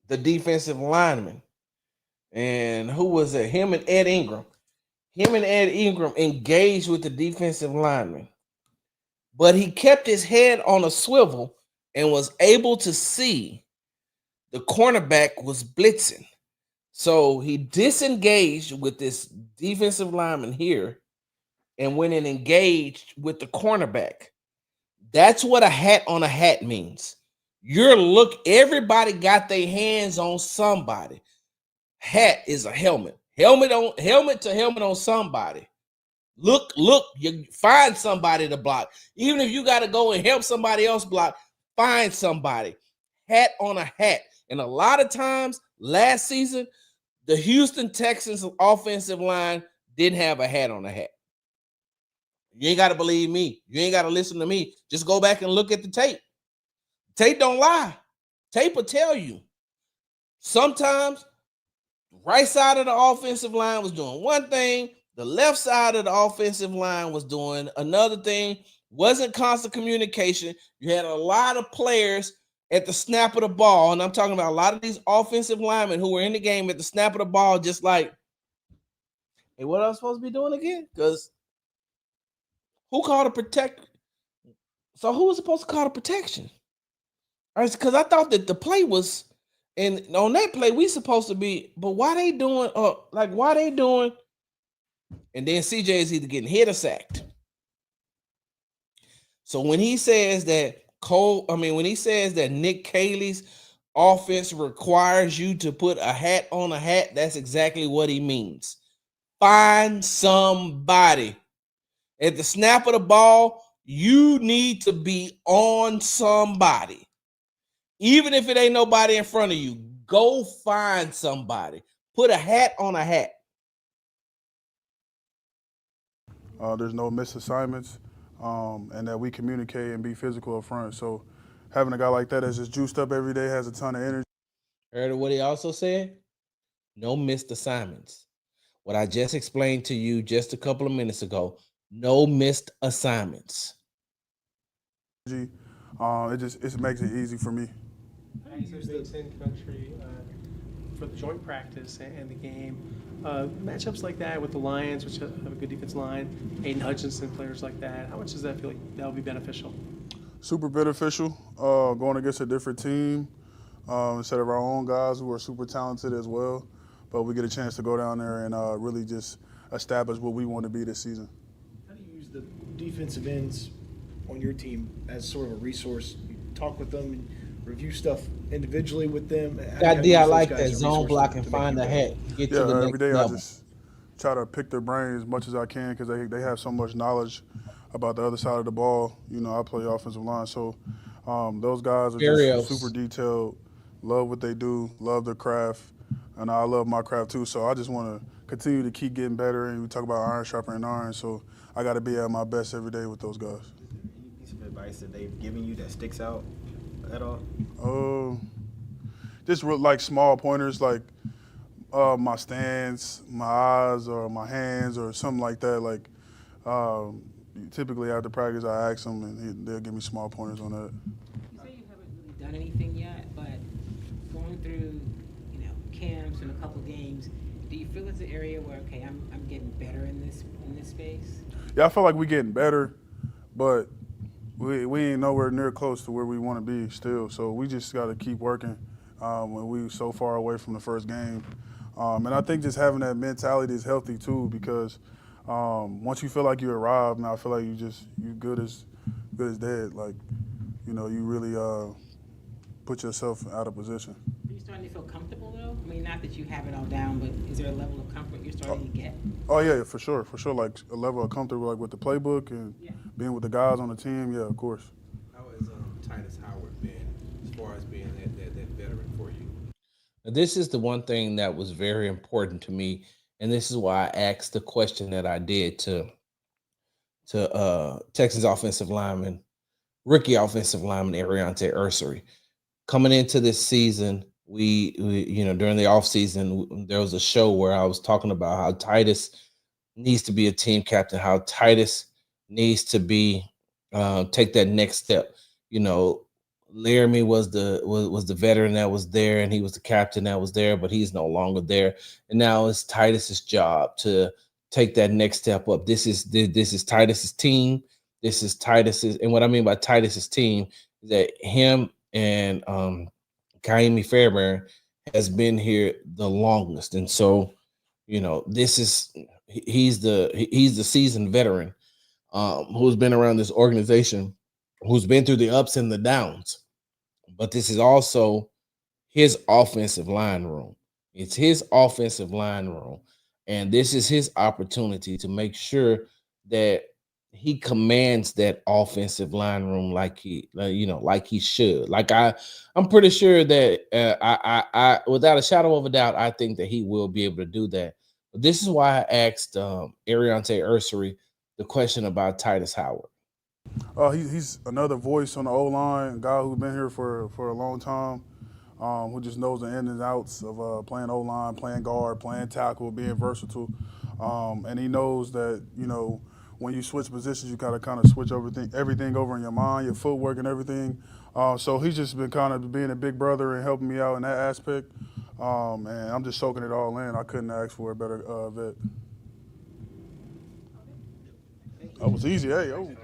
the defensive lineman. And who was it? Him and Ed Ingram. Him and Ed Ingram engaged with the defensive lineman. But he kept his head on a swivel and was able to see the cornerback was blitzing. So he disengaged with this defensive lineman here and went and engaged with the cornerback. That's what a hat on a hat means. Everybody got their hands on somebody. Hat is a helmet. Helmet to helmet on somebody. Look, you find somebody to block. Even if you got to go and help somebody else block, find somebody. Hat on a hat. And a lot of times last season, the Houston Texans offensive line didn't have a hat on a hat. You ain't got to believe me. You ain't got to listen to me. Just go back and look at the tape. Tape don't lie. Tape will tell you. Sometimes right side of the offensive line was doing one thing. The left side of the offensive line was doing another thing. Wasn't constant communication. You had a lot of players at the snap of the ball, and I'm talking about a lot of these offensive linemen who were in the game at the snap of the ball, just like, hey, what am I supposed to be doing again? Because who called a protect? So who was supposed to call the protection? All right, because I thought that the play was, and on that play we supposed to be, but why they doing? Why they doing? And then CJ is either getting hit or sacked. So when he says that when he says that Nick Caley's offense requires you to put a hat on a hat, that's exactly what he means. Find somebody. At the snap of the ball, you need to be on somebody. Even if it ain't nobody in front of you, go find somebody. Put a hat on a hat. There's no missed assignments, and that we communicate and be physical up front. So having a guy like that that's just juiced up every day, has a ton of energy. Heard what he also said? No missed assignments. What I just explained to you just a couple of minutes ago, no missed assignments. It makes it easy for me. How do you use the 10 country for the joint practice and the game? Matchups like that with the Lions, which have a good defense line, Aiden Hutchinson, players like that, how much does that feel like that would be beneficial? Super beneficial, going against a different team instead of our own guys who are super talented as well. But we get a chance to go down there and really just establish what we want to be this season. How do you use the defensive ends on your team as sort of a resource? You talk with them and review stuff individually with them. I like that zone block and find the hat. Get to the every next day level. I just try to pick their brain as much as I can because they have so much knowledge about the other side of the ball. You know, I play offensive line, so those guys are just super detailed, love what they do, love their craft, and I love my craft too. So I just want to continue to keep getting better, and we talk about iron sharpening iron, so I got to be at my best every day with those guys. Is there any piece of advice that they've given you that sticks out at all? Just like small pointers, like my stance, my eyes, or my hands, or something like that. Like typically after practice, I ask them, and they'll give me small pointers on that. You say you haven't really done anything yet, but going through, camps and a couple games, do you feel it's an area where I'm getting better in this space? Yeah, I feel like we're getting better, but we ain't nowhere near close to where we want to be still. So we just got to keep working when we so far away from the first game. And I think just having that mentality is healthy too, because once you feel like you arrived, man, I feel like you good as dead. Like, you really put yourself out of position. Are you starting to feel comfortable though? I mean, not that you have it all down, but is there a level of comfort you're starting to get? Oh yeah, for sure. Like a level of comfort, like with the playbook and being with the guys on the team. Yeah, of course. How has Titus Howard been as far as being that veteran for you? This is the one thing that was very important to me, and this is why I asked the question that I did to Texans offensive lineman, rookie offensive lineman Arante Ursery. Coming into this season, we during the offseason, there was a show where I was talking about how Titus needs to be a team captain, how Titus needs to be take that next step. Laramie was the veteran that was there, and he was the captain that was there, but he's no longer there. And now it's Titus's job to take that next step up. This is Titus's team. This is Titus's, and what I mean by Titus's team is that him and Kaimi Fairbairn has been here the longest, and so he's the seasoned veteran who's been around this organization, who's been through the ups and the downs. But this is also his offensive line room. It's his offensive line room, and this is his opportunity to make sure that he commands that offensive line room like he should. Like I'm pretty sure that I without a shadow of a doubt, I think that he will be able to do that. But this is why I asked Arante Ursery the question about Titus Howard. He's another voice on the O-line, a guy who's been here for a long time. who just knows the ins and outs of playing O-line, playing guard, playing tackle, being versatile. And he knows that, when you switch positions, you gotta kind of switch everything over in your mind, your footwork and everything. So he's just been kind of being a big brother and helping me out in that aspect. And I'm just soaking it all in. I couldn't ask for a better vet. That was easy. Hey, oh.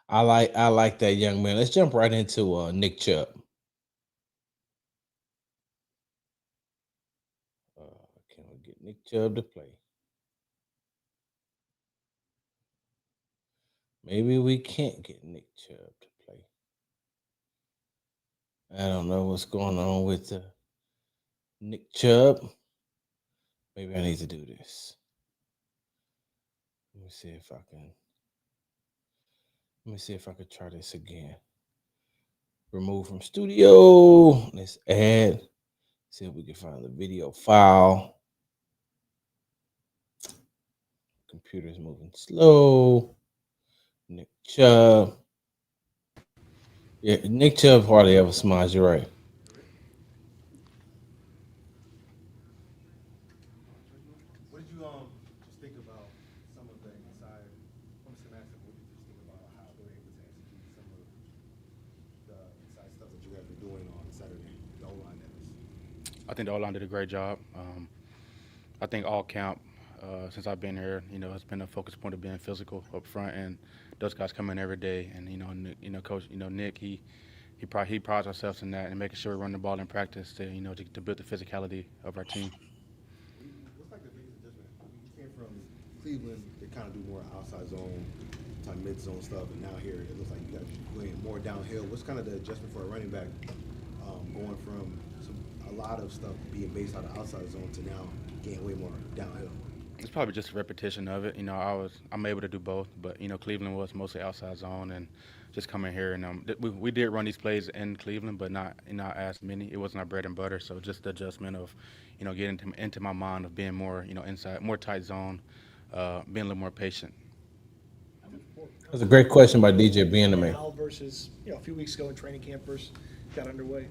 I like that young man. Let's jump right into Nick Chubb. Can we get Nick Chubb to play? Maybe we can't get Nick Chubb to play. I don't know what's going on with Nick Chubb. Maybe I need to do this. Let me see if I can. Let me see if I could try this again. Remove from studio. Let's add. See if we can find the video file. Computer's moving slow. Nick Chubb. Yeah, Nick Chubb hardly ever smiles. You're right. What did you just think about some of the inside? I'm just gonna ask what did you just think about how they were able to execute some of the inside stuff that you guys were doing on Saturday? The O-line, that is. I think the O-line did a great job. I think all camp, since I've been here, it's been a focus point of being physical up front, and those guys come in every day. And Coach, Nick, he prides ourselves in that and making sure we run the ball in practice to build the physicality of our team. What's like the biggest adjustment? You came from Cleveland, they kind of do more outside zone, mid zone stuff, and now here it looks like you guys are going more downhill. What's kind of the adjustment for a running back going from a lot of stuff being based out of outside zone to now getting way more downhill? It's probably just a repetition of it. I'm able to do both, but Cleveland was mostly outside zone, and just coming here and we did run these plays in Cleveland, but not as many. It wasn't our bread and butter, so just the adjustment of getting into my mind of being more inside, more tight zone, being a little more patient. That's a great question by DJ being to me. Now versus a few weeks ago in training camp versus got underway.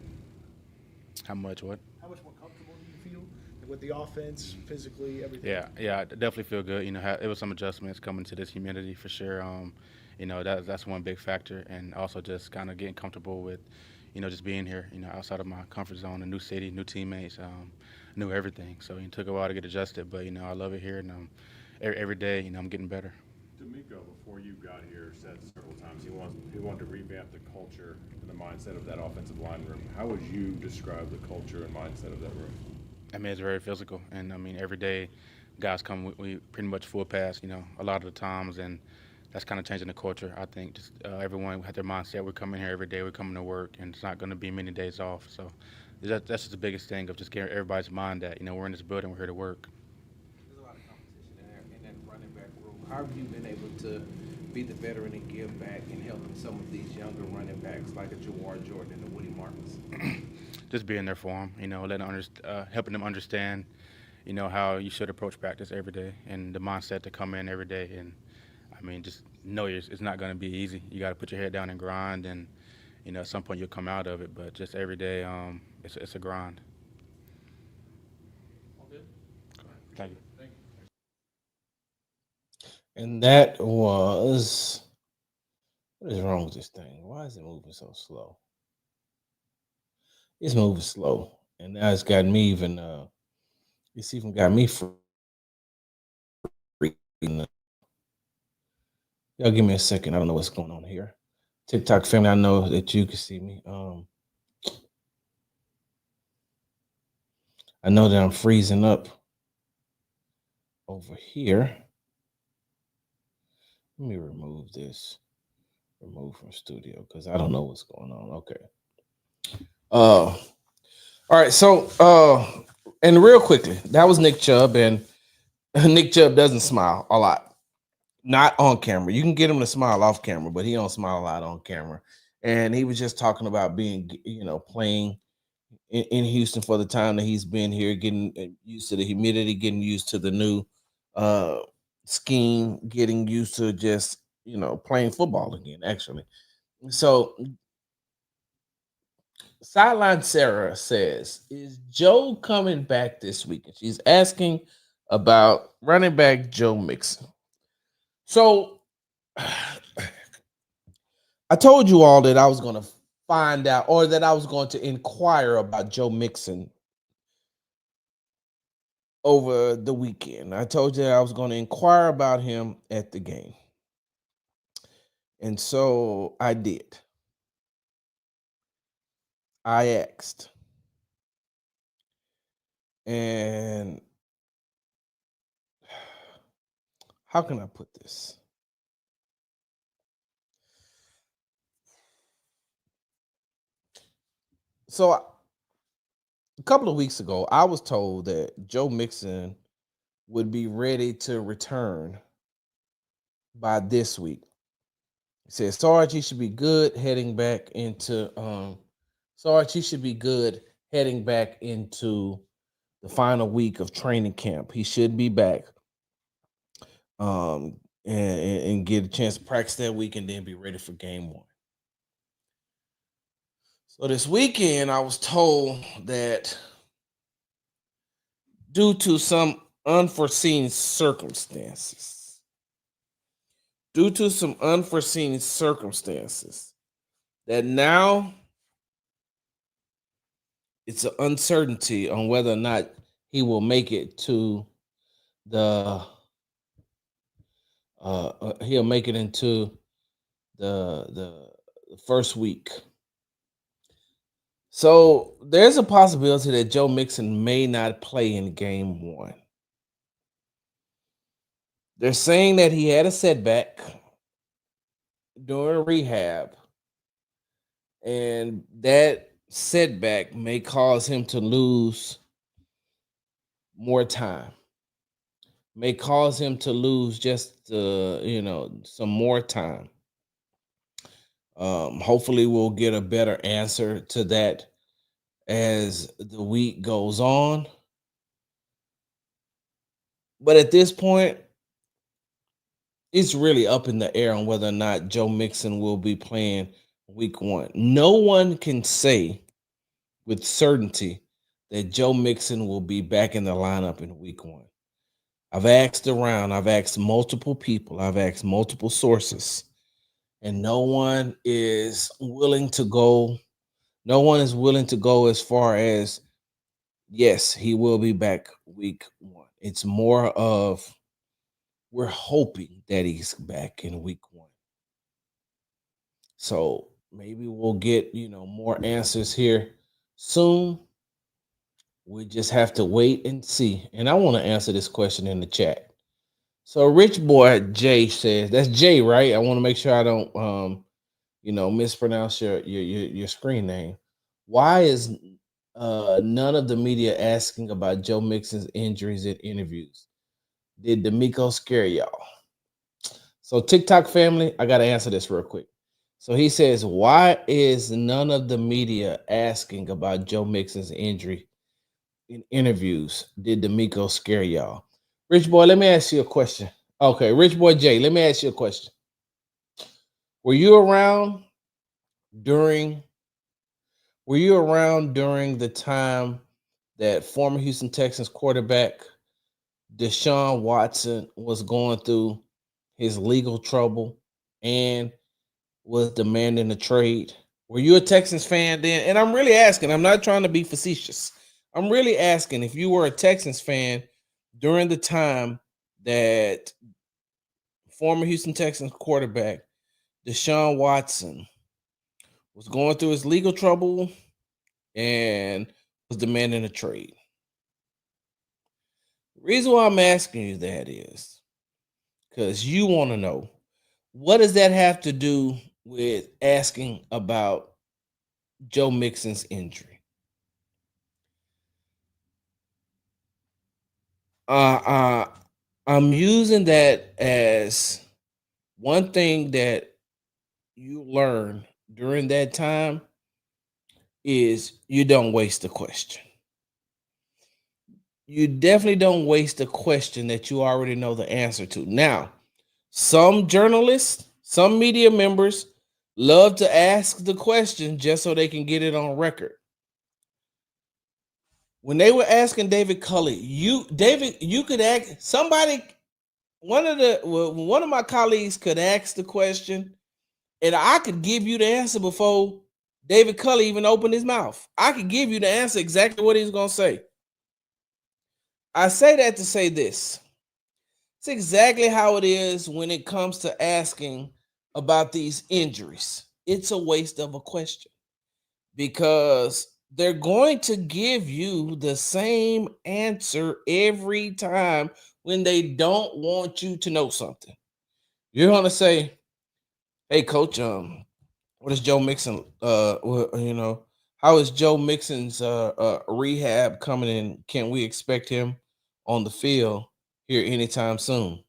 How much what? How much more comfortable do you feel with the offense, physically, everything? Yeah, I definitely feel good. It was some adjustments coming to this humidity for sure. That's one big factor, and also just kind of getting comfortable with, just being here. Outside of my comfort zone, a new city, new teammates, new everything. So it took a while to get adjusted, but I love it here, and every day, I'm getting better. D'Amico, before you got here, said several times he wanted to revamp the culture and the mindset of that offensive line room. How would you describe the culture and mindset of that room? I mean, it's very physical, and every day, guys come. We pretty much full pass, a lot of the times, and that's kind of changing the culture. I think just everyone had their mindset. We're coming here every day. We're coming to work, and it's not going to be many days off. So that's just the biggest thing of just getting everybody's mind that we're in this building, we're here to work. There's a lot of competition in that running back room. How have you been able to be the veteran and give back and helping some of these younger running backs like a Jawar Jordan and a Woody Marcus? Just being there for them, helping them understand, how you should approach practice every day and the mindset to come in every day. And I mean, just know it's not going to be easy. You got to put your head down and grind, and at some point you'll come out of it. But just every day, it's a grind. All good. Thank you. And that was. What is wrong with this thing? Why is it moving so slow? It's moving slow, and now it's got me even. It's even got me freaking. Y'all give me a second. I don't know what's going on here. TikTok family, I know that you can see me. I know that I'm freezing up over here. Let me remove this. Remove from studio because I don't know what's going on. Okay. All right. So, and real quickly, that was Nick Chubb, and Nick Chubb doesn't smile a lot, not on camera. You can get him to smile off camera, but he don't smile a lot on camera. And he was just talking about being, playing in Houston for the time that he's been here, getting used to the humidity, getting used to the new scheme, getting used to just playing football again. Actually, so Sideline Sarah says, "Is Joe coming back this week?" And she's asking about running back Joe Mixon. So I told you all that I was going to find out, or that I was going to inquire about Joe Mixon over the weekend. I told you that I was going to inquire about him at the game. And so I did. I asked. And how can I put this? So a couple of weeks ago, I was told that Joe Mixon would be ready to return by this week. He said, Sarge, he should be good heading back into Sarge, he should be good heading back into the final week of training camp. He should be back. And get a chance to practice that week and then be ready for game one. So this weekend, I was told that due to some unforeseen circumstances, that now it's an uncertainty on whether or not he will make it to he'll make it into the first week. So there's a possibility that Joe Mixon may not play in game one. They're saying that he had a setback during rehab, and that setback may cause him to lose more time, may cause him to lose just some more time. Hopefully we'll get a better answer to that as the week goes on. But at this point, it's really up in the air on whether or not Joe Mixon will be playing week one. No one can say with certainty that Joe Mixon will be back in the lineup in week one. I've asked around, I've asked multiple people, I've asked multiple sources, and no one is willing to go as far as, yes, he will be back week one. It's more of, we're hoping that he's back in week one. So maybe we'll get, more answers here soon. We just have to wait and see. And I want to answer this question in the chat. So Rich Boy Jay says, that's Jay, right? I want to make sure I don't mispronounce your screen name. Why is none of the media asking about Joe Mixon's injuries in interviews? Did D'Amico scare y'all? So TikTok family, I got to answer this real quick. So he says, why is none of the media asking about Joe Mixon's injury in interviews? Did D'Amico scare y'all? Rich Boy, let me ask you a question. Okay, Rich Boy Jay, let me ask you a question. Were you around during the time that former Houston Texans quarterback Deshaun Watson was going through his legal trouble and was demanding a trade? Were you a Texans fan then? And I'm really asking, I'm not trying to be facetious. I'm really asking if you were a Texans fan during the time that former Houston Texans quarterback Deshaun Watson was going through his legal trouble and was demanding a trade. The reason why I'm asking you that is because you want to know, what does that have to do with asking about Joe Mixon's injury? I'm using that as one thing that you learn during that time is you don't waste a question. You definitely don't waste a question that you already know the answer to. Now, some journalists, some media members love to ask the question just so they can get it on record. When they were asking David Culley, you could ask somebody. One of my colleagues could ask the question, and I could give you the answer before David Culley even opened his mouth. I could give you the answer exactly what he's gonna say. I say that to say this. It's exactly how it is when it comes to asking about these injuries. It's a waste of a question because they're going to give you the same answer every time when they don't want you to know something. You're going to say, "Hey coach, what is Joe Mixon how is Joe Mixon's rehab coming in? Can we expect him on the field here anytime soon?"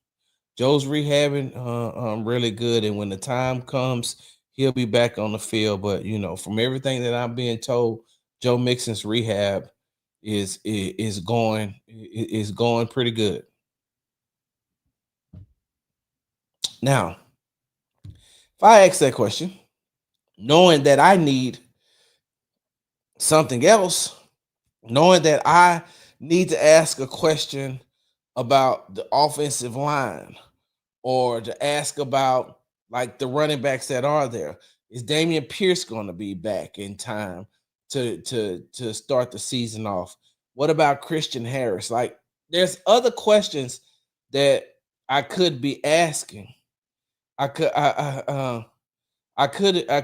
Joe's rehabbing really good, and when the time comes, he'll be back on the field. But from everything that I'm being told, Joe Mixon's rehab is going pretty good. Now, if I ask that question, knowing that I need something else, knowing that I need to ask a question about the offensive line, or to ask about like the running backs that are there. Is Damian Pierce going to be back in time to start the season off? What about Christian Harris? Like, there's other questions that I could be asking. I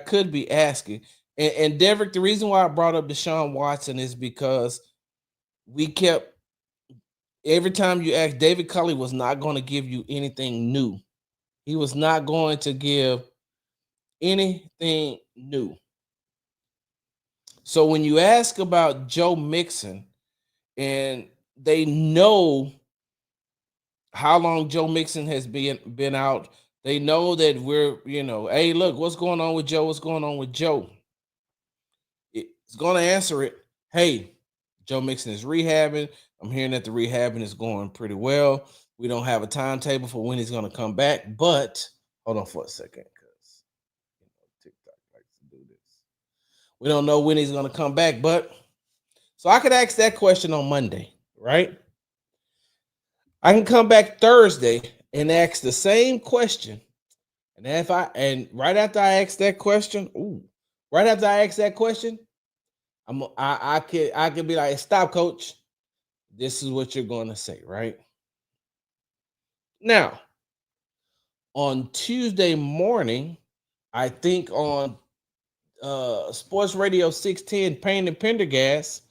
could be asking. And Derek, the reason why I brought up Deshaun Watson is because we kept every time you ask, David Culley was not going to give you anything new. He was not going to give anything new. So when you ask about Joe Mixon, and they know how long Joe Mixon has been out, they know that we're, hey, look, what's going on with Joe? What's going on with Joe? It's going to answer it. Hey, Joe Mixon is rehabbing. I'm hearing that the rehabbing is going pretty well. We don't have a timetable for when he's going to come back, but hold on for a second, because TikTok likes to do this. We don't know when he's going to come back, but so I could ask that question on Monday, right? I can come back Thursday and ask the same question. And right after I ask that question, I could be like, "Stop, coach. This is what you're going to say," right? Now, on Tuesday morning, I think on Sports Radio 610, Payne and Pendergast,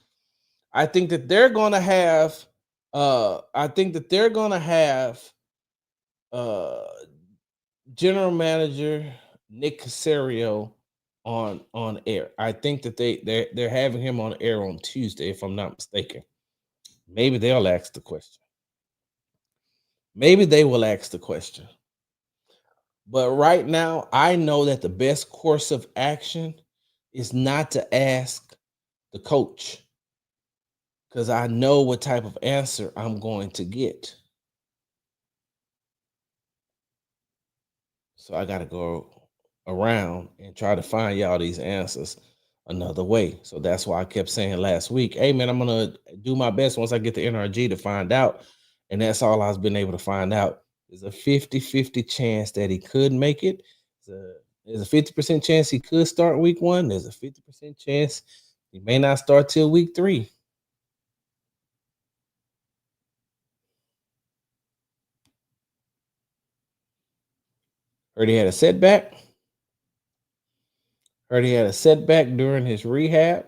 I think that they're going to have general manager Nick Caserio on air. I think that they're having him on air on Tuesday, if I'm not mistaken. Maybe they'll ask the question. Maybe they will ask the question. But right now, I know that the best course of action is not to ask the coach, because I know what type of answer I'm going to get. So I got to go around and try to find y'all these answers another way. So that's why I kept saying last week, "Hey man, I'm going to do my best once I get the NRG to find out." And that's all I've been able to find out. There's a 50-50 chance that he could make it. There's a 50% chance he could start week 1. There's a 50% chance he may not start till week 3. Heard he had a setback. Heard he had a setback during his rehab.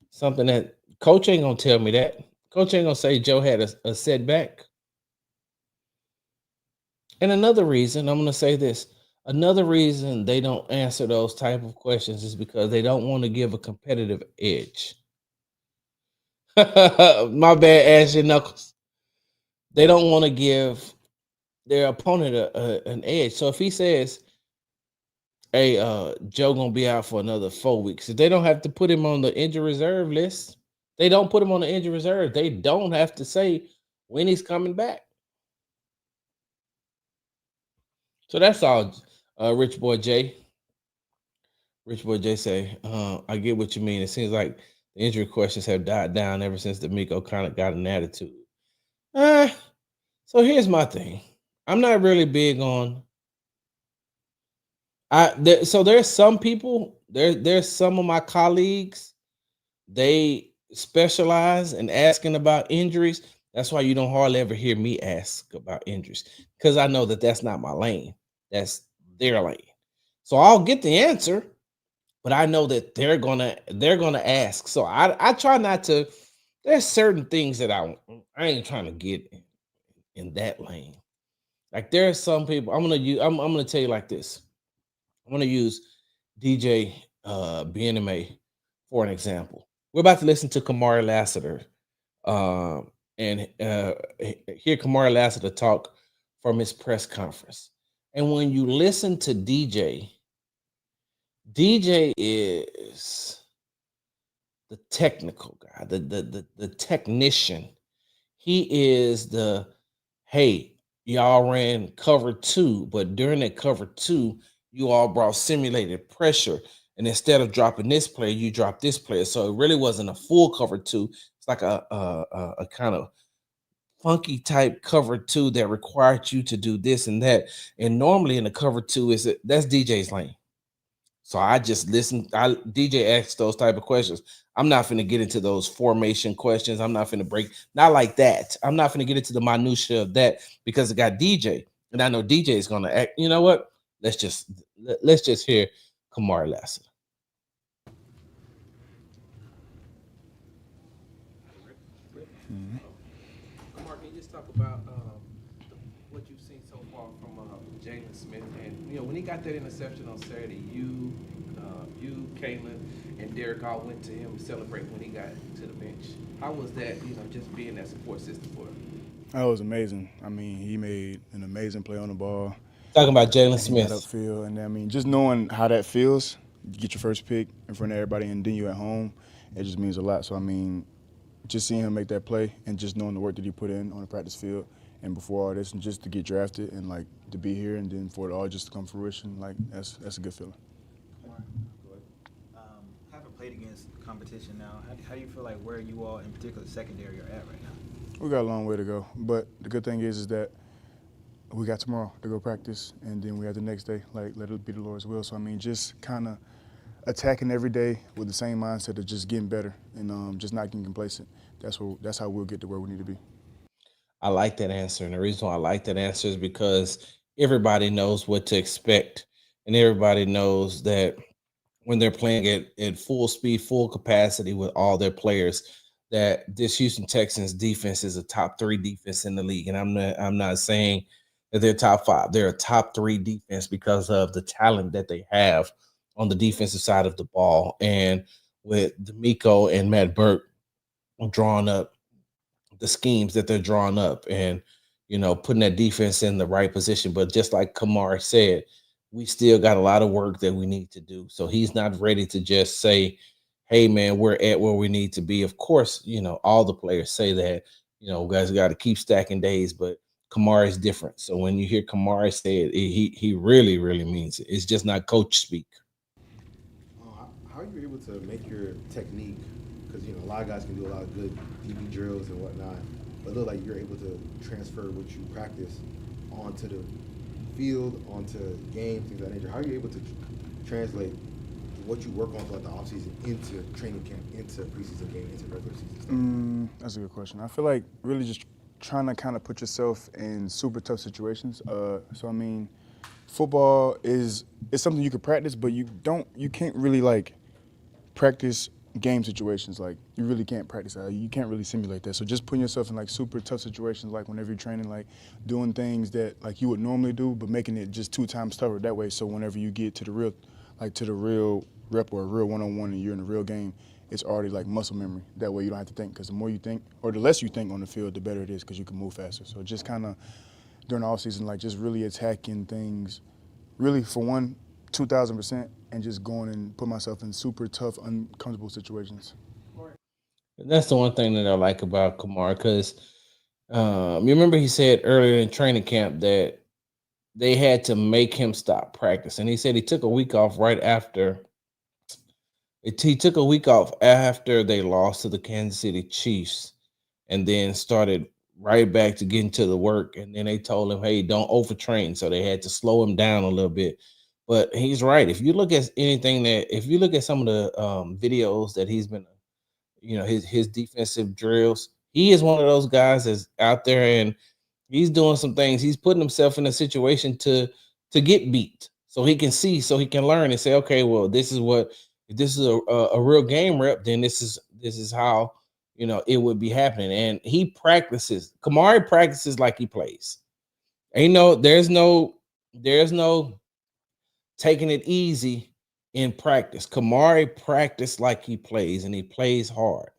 Something that coach ain't gonna tell me that. Coach ain't gonna say Joe had a setback. And another reason, I'm gonna say this. Another reason they don't answer those type of questions is because they don't want to give a competitive edge. My bad, Ashley Knuckles. They don't want to give their opponent an edge. So if he says, "Hey, Joe gonna be out for another 4 weeks," if they don't have to put him on the injury reserve list, they don't put him on the injury reserve. They don't have to say when he's coming back. So that's all, Rich Boy Jay. Rich Boy J say, I get what you mean. It seems like the injury questions have died down ever since D'Amico kind of got an attitude. Uh, so here's my thing. I'm not really big on so there's some people, there's some of my colleagues, they specialize in asking about injuries. That's why you don't hardly ever hear me ask about injuries because I know that that's not my lane. That's their lane. So I'll get the answer, but I know that they're gonna ask. So I try not to. There's certain things that I ain't trying to get in that lane. Like there are some people I'm gonna tell you like this. I'm gonna use DJ BNMA for an example. We're about to listen to Kamari Lassiter and hear Kamari Lassiter talk from his press conference. And when you listen to DJ is the technical guy, the technician. He is the hey, y'all ran cover two, but during that cover two, you all brought simulated pressure. And instead of dropping this player, you dropped this player. So it really wasn't a full cover two. It's like a kind of funky type cover two that required you to do this and that. And normally in the cover two that's DJ's lane. So I just listen. DJ asks those type of questions. I'm not finna get into those formation questions. I'm not finna not like that. I'm not finna get into the minutia of that because it got DJ, and I know DJ is gonna act. You know what? Let's just hear Kamari Lassiter. Kamari, can you just talk about what you've seen so far from Jaylen Smith? And when he got that interception on Saturday, you, Kaylin, and Derek all went to him to celebrate when he got to the bench. How was that? Just being that support system for him. That was amazing. I mean, he made an amazing play on the ball. Talking about Jaylen Got Smith. upfield, and I mean, just knowing how that feels, you get your first pick in front of everybody, and then you at home, it just means a lot. So I mean, just seeing him make that play, and just knowing the work that he put in on the practice field, and before all this, and just to get drafted, and like to be here, and then for it all just to come to fruition, like that's a good feeling. Having played against competition now, how do you feel like where you all, in particular secondary, are at right now? We got a long way to go, but the good thing is that we got tomorrow to go practice, and then we have the next day. Like, let it be the Lord's will. So I mean, just kind of attacking every day with the same mindset of just getting better and just not getting complacent. That's how we'll get to where we need to be. I like that answer, and the reason why I like that answer is because everybody knows what to expect, and everybody knows that when they're playing at full speed, full capacity with all their players, that this Houston Texans defense is a top 3 defense in the league. And I'm not saying that they're top 5. They're a top 3 defense because of the talent that they have on the defensive side of the ball. And with D'Amico and Matt Burke drawing up the schemes that they're drawing up and putting that defense in the right position. But just like Kamari said, we still got a lot of work that we need to do. So he's not ready to just say, hey man, we're at where we need to be. Of course, all the players say that, guys got to keep stacking days, but Kamari is different. So when you hear Kamari say it, he really, really means it. It's just not coach speak. How are you able to make your technique? Because a lot of guys can do a lot of good DB drills and whatnot, but it looks like you're able to transfer what you practice onto the field, onto games, things of that nature. How are you able to translate what you work on throughout the offseason into training camp, into preseason game, into regular season stuff? That's a good question. I feel like really just trying to kind of put yourself in super tough situations. So I mean, football is something you can practice, but you can't really like practice game situations. Like you really can't practice that. You can't really simulate that. So just putting yourself in like super tough situations, like whenever you're training, like doing things that like you would normally do, but making it just 2 times tougher that way. So whenever you get to the real rep or a real one-on-one and you're in a real game, it's already like muscle memory. That way you don't have to think, because the more you think or the less you think on the field, the better it is because you can move faster. So just kind of during the offseason, like just really attacking things really for 2,000% and just going and put myself in super tough, uncomfortable situations. And that's the one thing that I like about Kamari, because you remember he said earlier in training camp that they had to make him stop practice. And he said he took a week off right after He took a week off after they lost to the Kansas City Chiefs, and then started right back to getting to the work. And then they told him, "Hey, don't overtrain," so they had to slow him down a little bit. But he's right. If you look at if you look at some of the videos that he's been, his defensive drills, he is one of those guys that's out there and he's doing some things. He's putting himself in a situation to get beat, so he can see, so he can learn and say, okay, well, this is what if this is a real game rep, then this is how it would be happening. And he practices. Kamari practices like he plays. Ain't no, there's no taking it easy in practice. Kamari practiced like he plays, and he plays hard.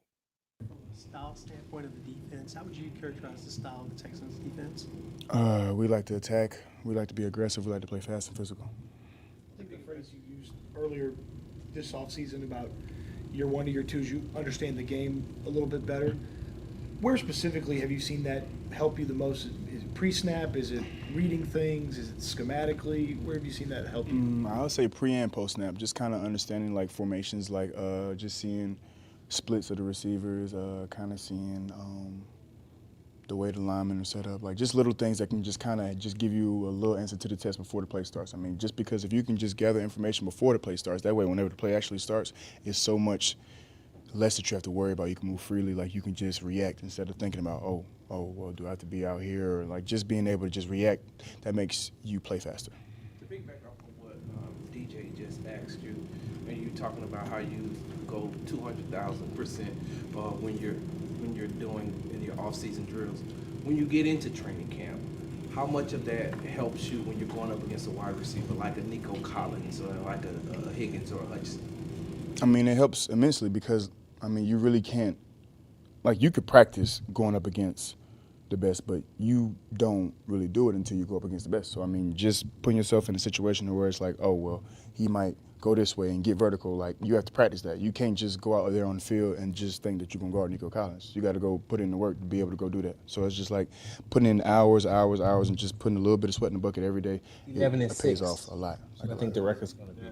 Style standpoint of the defense, how would you characterize the style of the Texans defense? We like to attack. We like to be aggressive. We like to play fast and physical. I think the phrase you used earlier this offseason about year 1 to year 2 is you understand the game a little bit better. Where specifically have you seen that help you the most? Is it pre-snap? Is it reading things? Is it schematically? Where have you seen that help you? I would say pre and post snap, just kind of understanding like formations, like just seeing splits of the receivers, kind of seeing the way the linemen are set up, like just little things that can just kind of just give you a little answer to the test before the play starts. I mean, just because if you can just gather information before the play starts, that way whenever the play actually starts, it's so much less that you have to worry about. You can move freely, like you can just react instead of thinking about, oh, well, do I have to be out here? Or like just being able to just react, that makes you play faster. To piggyback off of what DJ just asked you, and you talking about how you go 200,000% when you're doing in your off-season drills, when you get into training camp, how much of that helps you when you're going up against a wide receiver like a Nico Collins or like a Higgins or a Hutchinson? I mean, it helps immensely because, I mean, you really can't, like you could practice going up against the best, but you don't really do it until you go up against the best. So, I mean, just putting yourself in a situation where it's like, oh, well, he might go this way and get vertical. Like, you have to practice that. You can't just go out there on the field and just think that you're going to guard Nico Collins. You got to go put in the work to be able to go do that. So it's just like putting in hours, and just putting a little bit of sweat in the bucket every day. It pays off a lot. I think the record's going to be.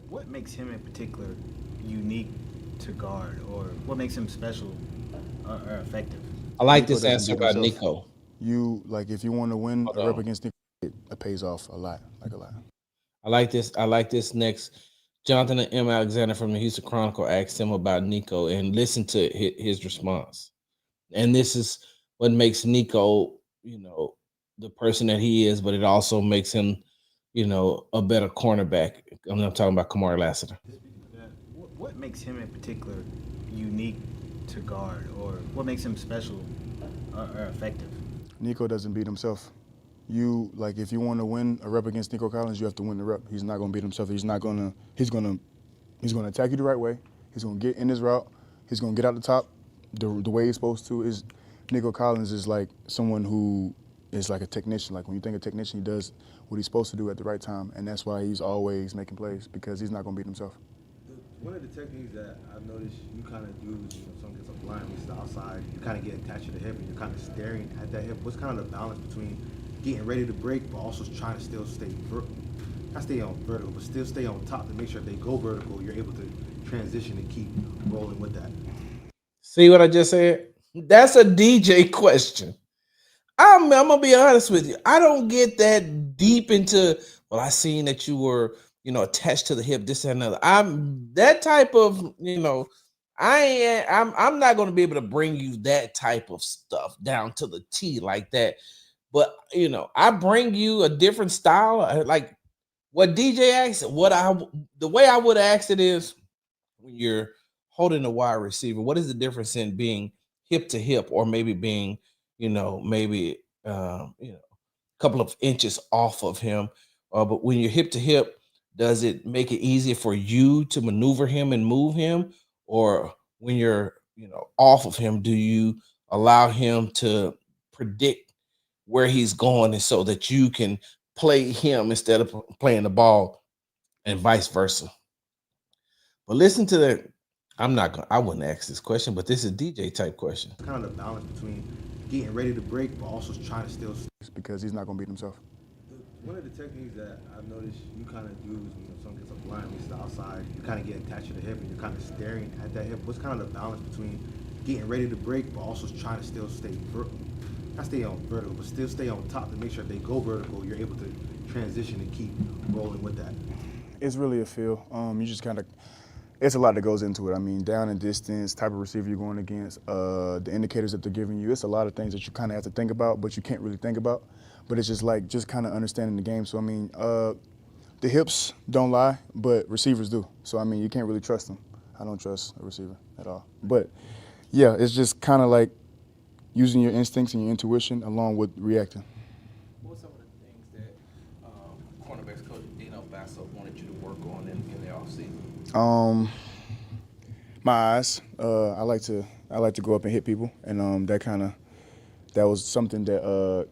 What makes him in particular unique to guard, or what makes him special or effective? I like Nico this doesn't answer beat about himself. Nico. You, like, if you want to win Hold a rep on. against Nico, it pays off a lot, like a lot. I like this next. Jonathan and M. Alexander from the Houston Chronicle asked him about Nico, and listen to his response. And this is what makes Nico, the person that he is, but it also makes him, a better cornerback. I'm not talking about Kamari Lassiter. What makes him in particular unique to guard, or what makes him special or effective? Nico doesn't beat himself. You, like, if you want to win a rep against Nico Collins, you have to win the rep. He's not going to beat himself. He's going to attack you the right way. He's going to get in his route. He's going to get out the top the way he's supposed to. Is Nico Collins is like someone who is like a technician. Like, when you think of technician, he does what he's supposed to do at the right time, and that's why he's always making plays, because he's not going to beat himself. One of the techniques that I've noticed you kind of do is, someone gets a blind, at least outside, you kind of get attached to the hip and you're kind of staring at that hip. What's kind of the balance between getting ready to break, but also trying to still stay not stay on vertical, but still stay on top to make sure if they go vertical, you're able to transition and keep rolling with that? See what I just said? That's a DJ question. I'm gonna be honest with you. I don't get that deep into. Well, I seen that you were, attached to the hip, this and another. I'm that type of, I'm not going to be able to bring you that type of stuff down to the T like that. But I bring you a different style, like what DJ asked. The way I would ask it is, when you're holding a wide receiver, what is the difference in being hip to hip, or maybe being, maybe a couple of inches off of him? But when you're hip to hip, does it make it easier for you to maneuver him and move him? Or when you're, off of him, do you allow him to predict where he's going, and so that you can play him instead of playing the ball, and vice versa? But listen to that. I wouldn't ask this question, but this is a DJ type question. It's kind of the balance between getting ready to break, but also trying to still. Because he's not going to beat himself. One of the techniques that I've noticed you kind of do is when someone gets a blind, means the outside, you kind of get attached to the hip and you're kind of staring at that hip. What's kind of the balance between getting ready to break, but also trying to still stay not stay on vertical, but still stay on top to make sure if they go vertical, you're able to transition and keep rolling with that? It's really a feel. You just kind of, it's a lot that goes into it. I mean, down and distance, type of receiver you're going against, the indicators that they're giving you. It's a lot of things that you kind of have to think about, but you can't really think about. But it's just like, just kind of understanding the game. So, I mean, the hips don't lie, but receivers do. So, I mean, you can't really trust them. I don't trust a receiver at all. But, yeah, it's just kind of like using your instincts and your intuition along with reacting. What were some of the things that cornerbacks coach Dino Basso wanted you to work on in the offseason? My eyes. I like to go up and hit people, and that was something that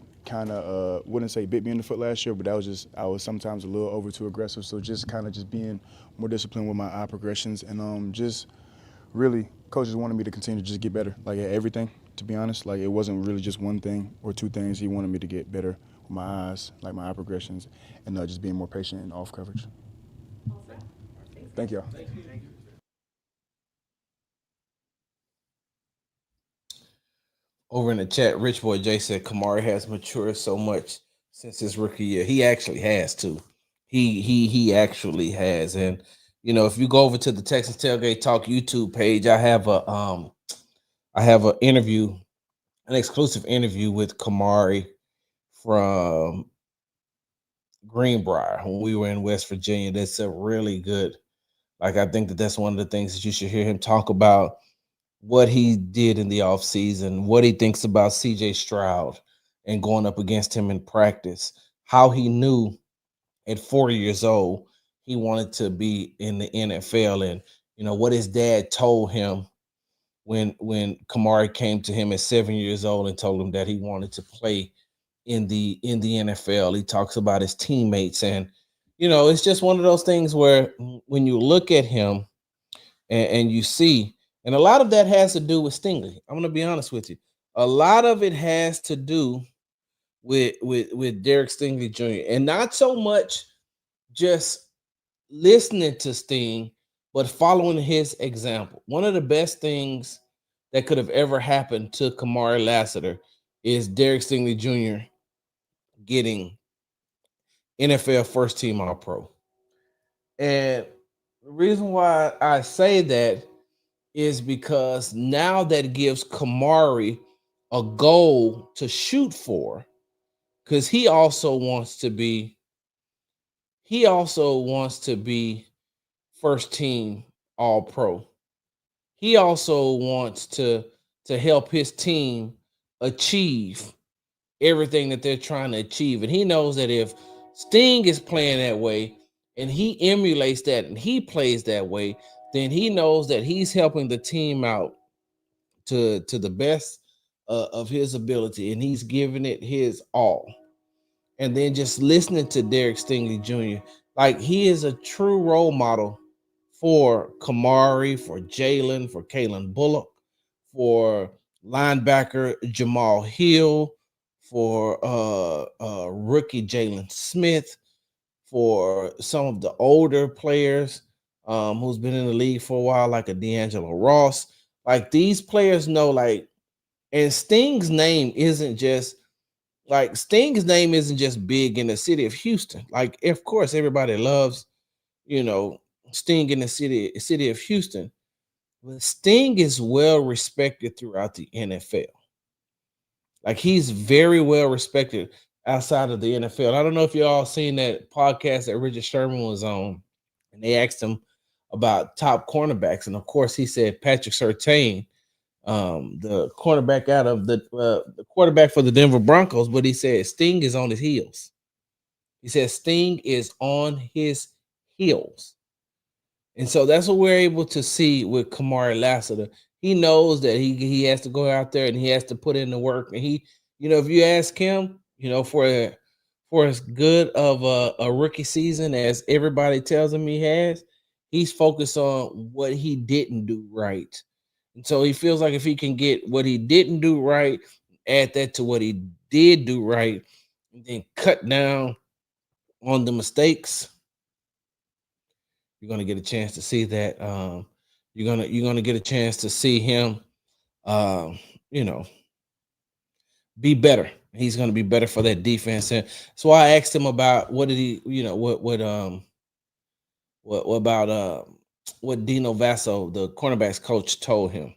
wouldn't say bit me in the foot last year, but that was just I was sometimes a little over too aggressive. So just being more disciplined with my eye progressions, and just really coaches wanted me to continue to just get better, like at everything. To be honest, like it wasn't really just one thing or two things. He wanted me to get better with my eyes, like my eye progressions, and just being more patient and off coverage. Thank y'all. Over in the chat, Rich Boy J said Kamari has matured so much since his rookie year. He actually has too. He actually has. And if you go over to the Texas Tailgate Talk YouTube page, I have an interview, an exclusive interview with Kamari from Greenbrier when we were in West Virginia. That's a really good. Like, I think that's one of the things that you should hear him talk about, what he did in the offseason, what he thinks about CJ Stroud and going up against him in practice, how he knew at 4 years old he wanted to be in the NFL, and what his dad told him when Kamari came to him at 7 years old and told him that he wanted to play in the NFL. He talks about his teammates, and it's just one of those things where when you look at him and you see, and a lot of that has to do with Stingley. I'm going to be honest with you. A lot of it has to do with Derek Stingley Jr. and not so much just listening to Sting, but following his example. One of the best things that could have ever happened to Kamari Lassiter is Derek Stingley Jr. getting NFL first team All-Pro. And the reason why I say that is because now that gives Kamari a goal to shoot for, because he also wants to be first team All-Pro. He also wants to help his team achieve everything that they're trying to achieve. And he knows that if Sting is playing that way and he emulates that and he plays that way, then he knows that he's helping the team out to the best of his ability, and he's giving it his all. And then just listening to Derek Stingley Jr., like, he is a true role model for Kamari, for Jaylen, for Kalen Bullock, for linebacker Jamal Hill, for rookie Jalen Smith, for some of the older players who's been in the league for a while, like a D'Angelo Ross. Like, these players know, like, and Sting's name isn't just big in the city of Houston. Like, of course, everybody loves, Sting in the city of Houston. But Sting is well respected throughout the NFL. Like, he's very well respected outside of the NFL. I don't know if you all seen that podcast that Richard Sherman was on, and they asked him about top cornerbacks, and of course he said Patrick Surtain, the cornerback out of the quarterback for the Denver Broncos, but he said Sting is on his heels. He said Sting is on his heels. And so that's what we're able to see with Kamari Lassiter. He knows that he has to go out there and he has to put in the work. And he, if you ask him, for as good of a rookie season as everybody tells him he has, he's focused on what he didn't do right. And so he feels like if he can get what he didn't do right, add that to what he did do right, and then cut down on the mistakes. You're gonna get a chance to see that. You're gonna get a chance to see him. Um, you know, be better. He's gonna be better for that defense, and that's why I asked him about what did he, what about what Dino Vasso, the cornerbacks coach, told him.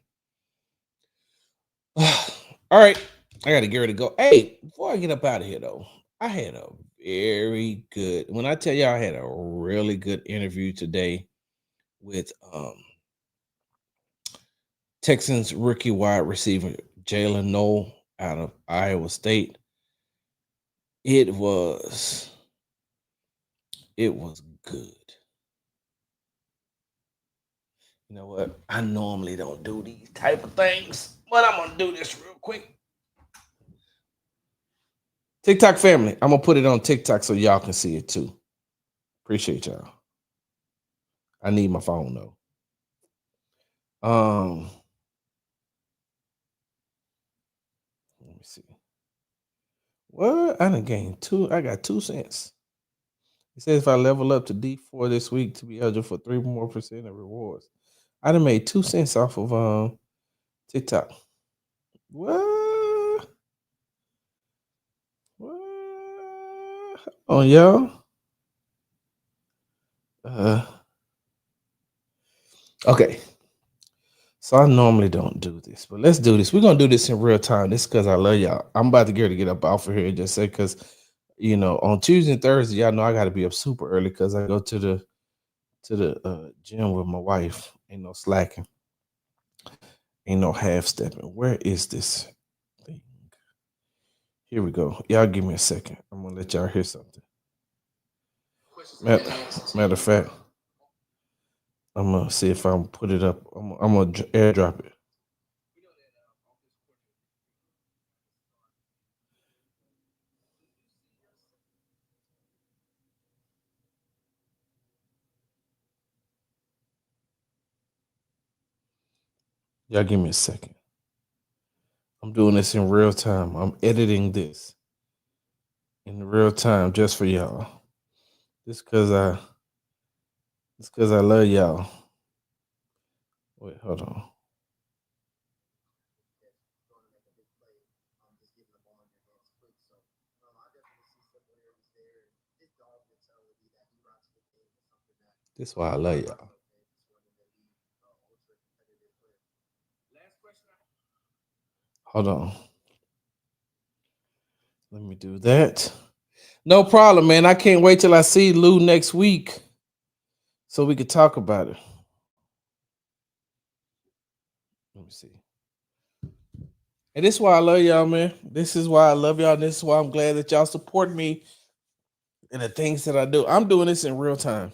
All right, I got to get ready to go. Hey, before I get up out of here, though, I had a very good. When I tell you, I had a really good interview today with Texans rookie wide receiver Jaylen Null out of Iowa State. It was good. You know what? I normally don't do these type of things, but I'm gonna do this real quick. TikTok family, I'm gonna put it on TikTok so y'all can see it too. Appreciate y'all. I need my phone though. Let me see. What? I done gained two. I got 2 cents. It says if I level up to D4 this week to be eligible for 3% more of rewards. I done made 2 cents off of TikTok. What? Oh, y'all. Okay. So I normally don't do this, but let's do this. We're gonna do this in real time. This is because I love y'all. I'm about to get up off of here and just say because on Tuesday and Thursday, y'all know I gotta be up super early because I go to the gym with my wife. Ain't no slacking. Ain't no half stepping. Where is this thing? Here we go. Y'all give me a second. I'm gonna let y'all hear something. Matter of fact, I'm gonna see if I can put it up. I'm gonna airdrop it. Y'all give me a second. I'm doing this in real time. I'm editing this in real time just for y'all. Just because I love y'all. Wait, hold on. This is why I love y'all. Hold on. Let me do that. No problem, man. I can't wait till I see Lou next week so we could talk about it. Let me see. And this is why I love y'all, man. This is why I love y'all. This is why I'm glad that y'all support me in the things that I do. I'm doing this in real time.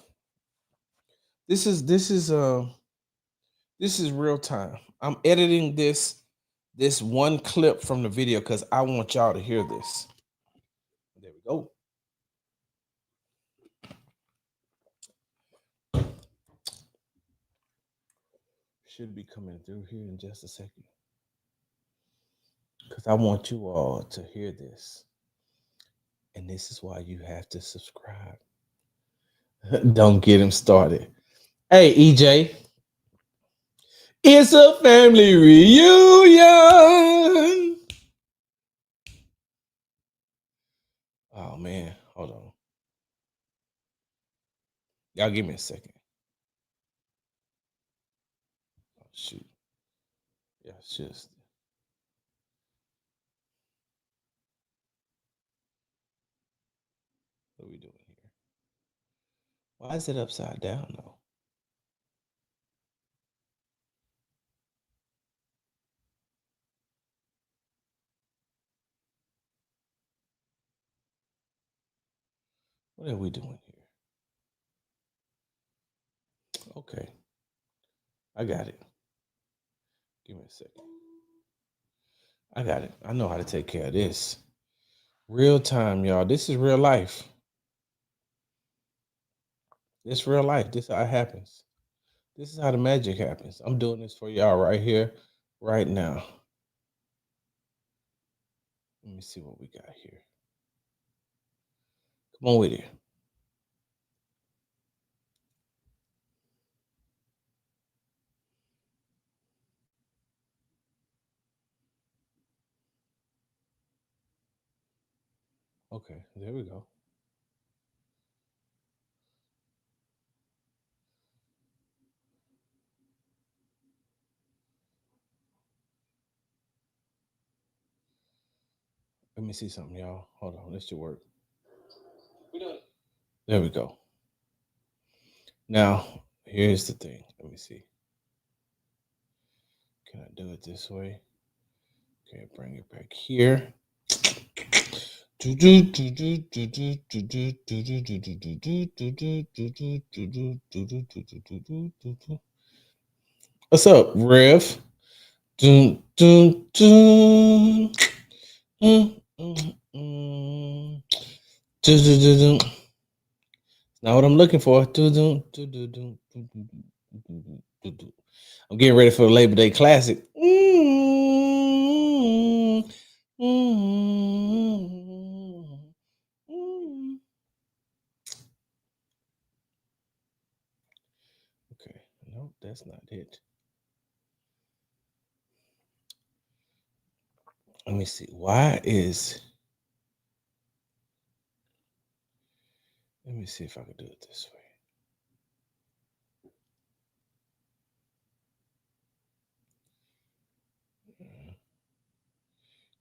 This is real time. I'm editing this one clip from the video because I want y'all to hear this. There we go. Should be coming through here in just a second. Because I want you all to hear this. And this is why you have to subscribe. Don't get him started. Hey, EJ. It's a family reunion. Oh, man. Hold on. Y'all give me a second. Oh, shoot. Yeah, it's just. What are we doing here? Why is it upside down, though? What are we doing here? Okay. I got it. Give me a second. I got it. I know how to take care of this. Real time, y'all. This is real life. This real life. This is how it happens. This is how the magic happens. I'm doing this for y'all right here, right now. Let me see what we got here. Come on with it. Okay, there we go. Let me see something, y'all. Hold on, this should work. There we go. Now, here's the thing. Let me see. Can I do it this way? Okay, bring it back here. What's up, Rev? Dun, dun, dun. Now what I'm looking for. I'm getting ready for the Labor Day Classic. Okay, no, that's not it. Let me see. Let me see if I can do it this way.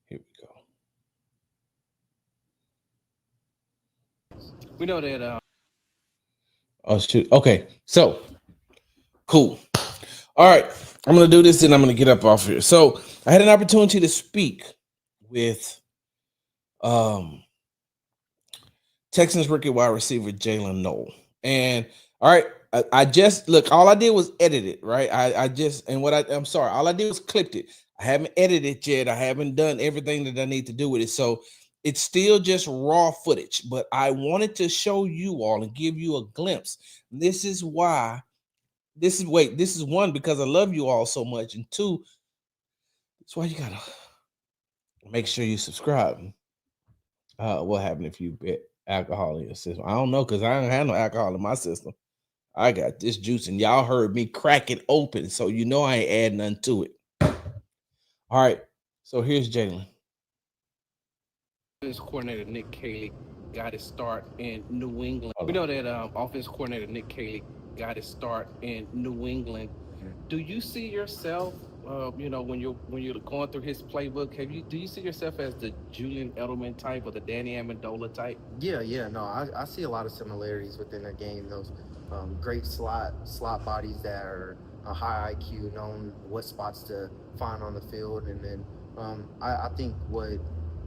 Here we go. We know that. Oh shoot. Okay, so cool. All right, I'm gonna do this and I'm gonna get up off here. So I had an opportunity to speak with Texans rookie wide receiver Jaylen Null. And all right, I just look, all I did was edit it, right? I just and what I'm sorry, all I did was clipped it. I haven't edited it yet. I haven't done everything that I need to do with it. So it's still just raw footage, but I wanted to show you all and give you a glimpse. This is why. This is one, because I love you all so much, and two, that's why you gotta make sure you subscribe. What happened if you bet alcohol in your system? I don't know, because I don't have no alcohol in my system. I got this juice, and y'all heard me crack it open, so you know I ain't adding nothing to it. All right, so here's Jaylen. Offense coordinator Nick Caley got his start in New England. We know that offense coordinator Nick Caley got his start in New England. Do you see yourself, when you're going through his playbook, do you see yourself as the Julian Edelman type or the Danny Amendola type? Yeah, no, I see a lot of similarities within their game. Those great slot bodies that are a high IQ, knowing what spots to find on the field, and then I think what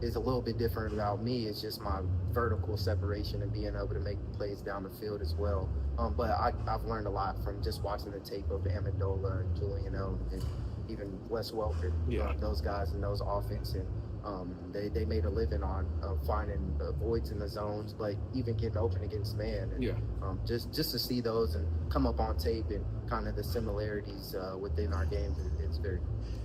is a little bit different about me is just my vertical separation and being able to make plays down the field as well. But I've learned a lot from just watching the tape of Amendola and Julian Edelman and even Wes Welker, those guys in those offense, and they made a living on finding voids in the zones, but even getting open against man. And, just to see those and come up on tape and kind of the similarities within our games, it's very.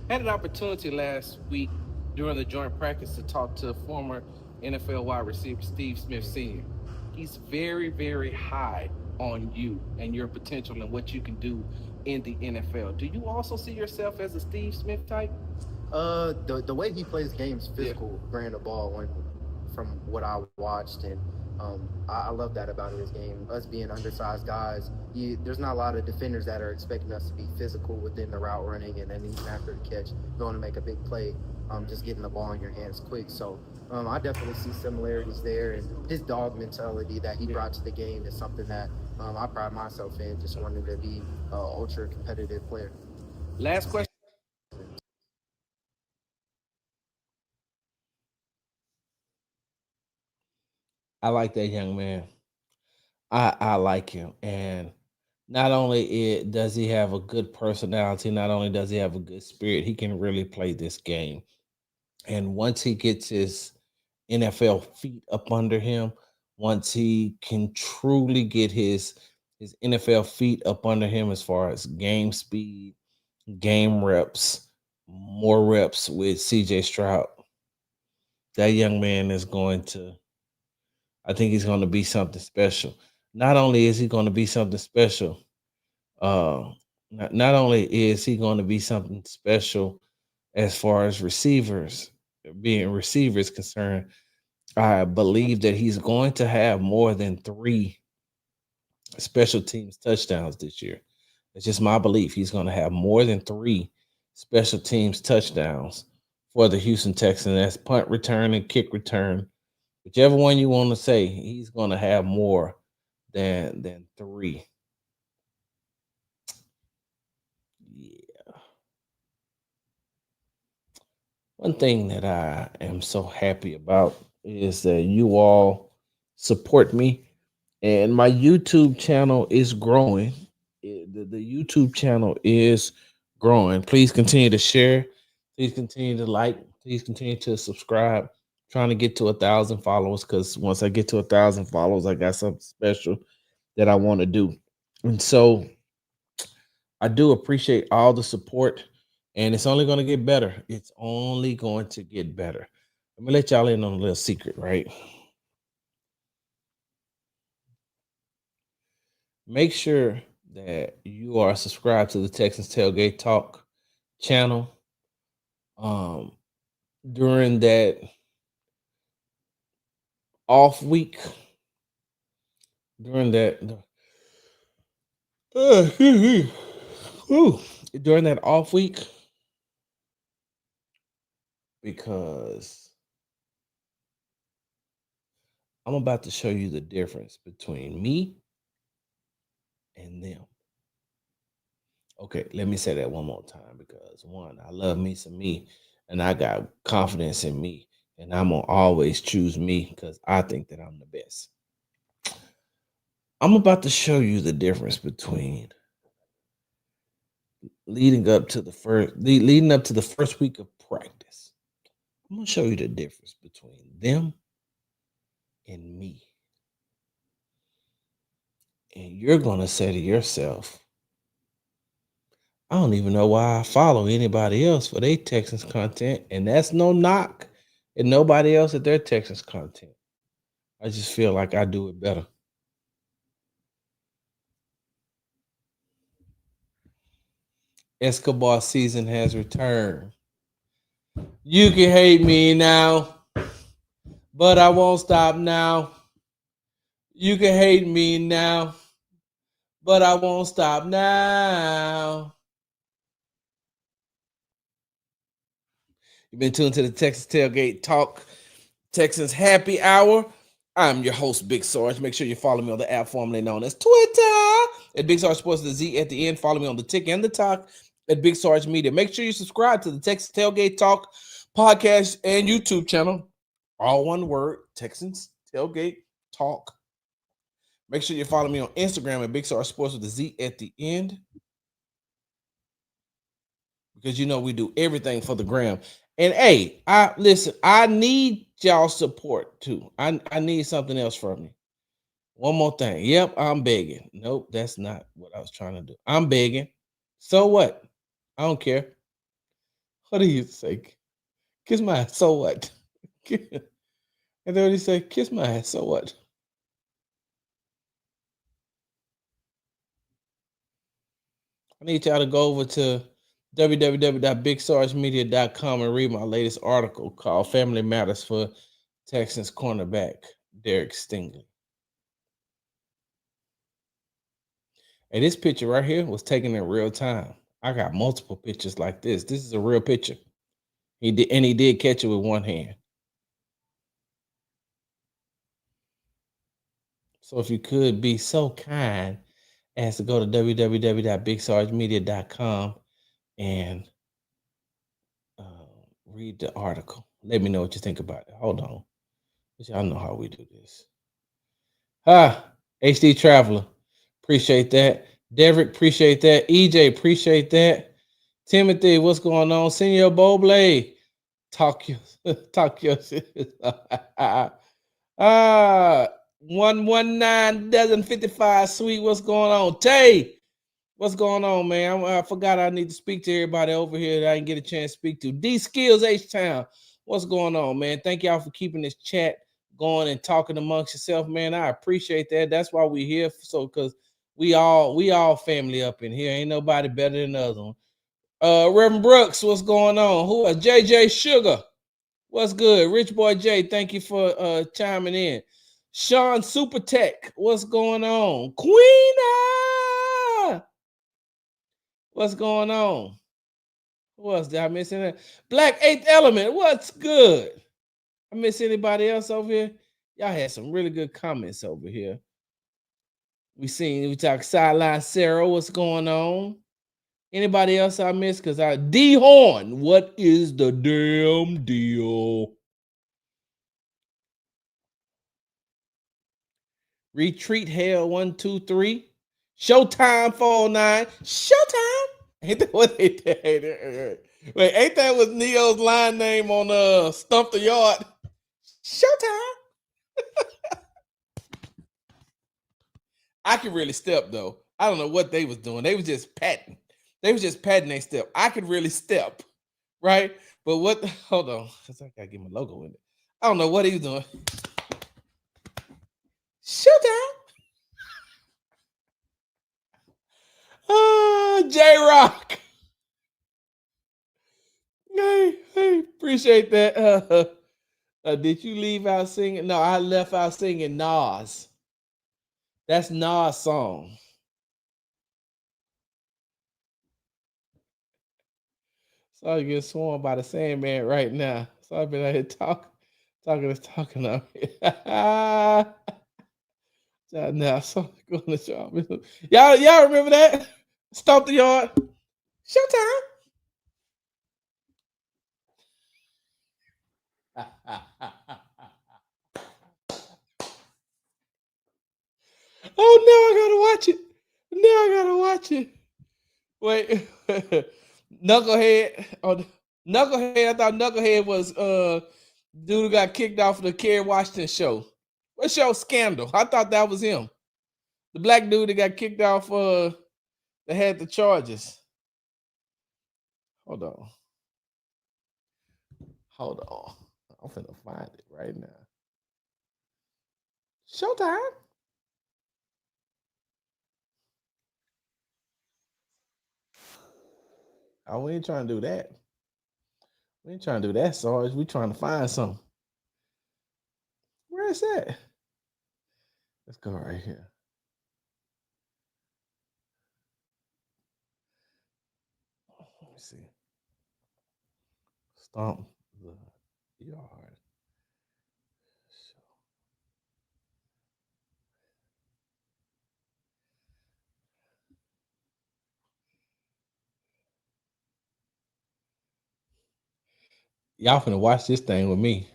Had an opportunity last week during the joint practice to talk to former NFL wide receiver Steve Smith Sr. He's very, very high on you and your potential and what you can do in the NFL. Do you also see yourself as a Steve Smith type? The way he plays games, physical brand of ball, from what I watched, and I love that about his game. Us being undersized guys, there's not a lot of defenders that are expecting us to be physical within the route running, and then even after the catch, going to make a big play, just getting the ball in your hands quick. So I definitely see similarities there, and his dog mentality that he brought to the game is something that I pride myself in, just wanting to be an ultra competitive player. Last question. I like that young man. I like him, and not only does he have a good personality, not only does he have a good spirit, he can really play this game. And once he gets his NFL feet up under him, once he can truly get his NFL feet up under him as far as game speed, game reps, more reps with CJ Stroud, that young man is going to, I think he's going to be something special. Not only is he going to be something special, not only is he going to be something special as far as receivers, being receivers concerned, I believe that he's going to have more than 3 special teams touchdowns this year. It's just my belief. He's going to have more than 3 special teams touchdowns for the Houston Texans. That's punt return and kick return. Whichever one you want to say, he's going to have more than 3. Yeah. One thing that I am so happy about is that you all support me, and my YouTube channel is growing. The YouTube channel is growing. Please continue to share. Please continue to like. Please continue to subscribe. Trying to get to 1,000 followers, because once I get to 1,000 followers, I got something special that I want to do. And so I do appreciate all the support, and it's only going to get better. It's only going to get better. Let me let y'all in on a little secret, right? Make sure that you are subscribed to the Texans Tailgate Talk channel. During that off week, during that during that off week, because I'm about to show you the difference between me and them. Okay, let me say that one more time, because one, I love me some me, and I got confidence in me, and I'm gonna always choose me because I think that I'm the best. I'm about to show you the difference between leading up to the first week of practice. I'm gonna show you the difference between them and me. And you're gonna say to yourself, I don't even know why I follow anybody else for their Texans content. And that's no knock and nobody else at their Texans content. I just feel like I do it better. Escobar season has returned. You can hate me now, but I won't stop now. You can hate me now, but I won't stop now. You've been tuned to the Texas Tailgate Talk Texans Happy Hour. I'm your host, Big Sarge. Make sure you follow me on the app formerly known as Twitter at Big Sarge Sports, the Z at the end. Follow me on the Tick and the Talk at Big Sarge Media. Make sure you subscribe to the Texas Tailgate Talk podcast and YouTube channel. All one word, Texans Tailgate Talk. Make sure you follow me on Instagram at Big Sarge Sports with the Z at the end, because you know we do everything for the gram. And hey, I need y'all support too. I need something else from you. One more thing. Yep, I'm begging. Nope, that's not what I was trying to do. I'm begging. So what? I don't care. What do you say? Kiss my ass. So what? And then what he say? Kiss my ass. So what? I need y'all to go over to www.bigsargemedia.com and read my latest article called Family Matters for Texans cornerback Derek Stingley. And this picture right here was taken in real time. I got multiple pictures like this. This is a real picture. He did catch it with one hand. So if you could be so kind as to go to www.bigsargemedia.com and read the article. Let me know what you think about it. Hold on. Y'all know how we do this. HD Traveler. Appreciate that. Derek, appreciate that. EJ, appreciate that. Timothy, what's going on? Senior Bobley. Talk your shit. 119,55 sweet. What's going on? Tay, what's going on, man? I forgot I need to speak to everybody over here that I didn't get a chance to speak to. D Skills H-Town. What's going on, man? Thank y'all for keeping this chat going and talking amongst yourself, man. I appreciate that. That's why we're here. So, because we all family up in here. Ain't nobody better than the other one. Reverend Brooks, what's going on? Who are JJ Sugar? What's good? Rich Boy J, thank you for chiming in. Sean Super Tech, what's going on? Queena, what's going on? Who else did I miss in there? Black Eighth Element, what's good? I miss anybody else over here? Y'all had some really good comments over here. We talk Sideline Sarah, what's going on? Anybody else I missed? Because D Horn, what is the damn deal? Retreat Hell 123. Showtime 409. Showtime. Ain't that what they did? Wait, ain't that was Neo's line name on Stump the Yard? Showtime. I could really step though. I don't know what they was doing. They was just patting. They was just patting their step. I could really step, right? But what? Hold on, cause I gotta get my logo in it. I don't know what he was doing. Showtime. J-Rock. Hey, appreciate that. Did you leave out singing? No, I left out singing Nas. That's Nas' song. So I get sworn by the Sandman right now. So I've been out here talking up here. Now, so going to job. Y'all remember that? Stomp the Yard. Showtime. Oh, now I gotta watch it. Wait, Knucklehead. Oh, Knucklehead. I thought Knucklehead was dude who got kicked off of the Kerry Washington show. What show? Scandal. I thought that was him. The black dude that got kicked off. That had the charges. Hold on. I'm finna find it right now. Showtime. Oh, we ain't trying to do that. We ain't trying to do that, Sarge. We trying to find something. Where is that? Let's go right here. Let me see. Stomp the Yard. Y'all finna watch this thing with me.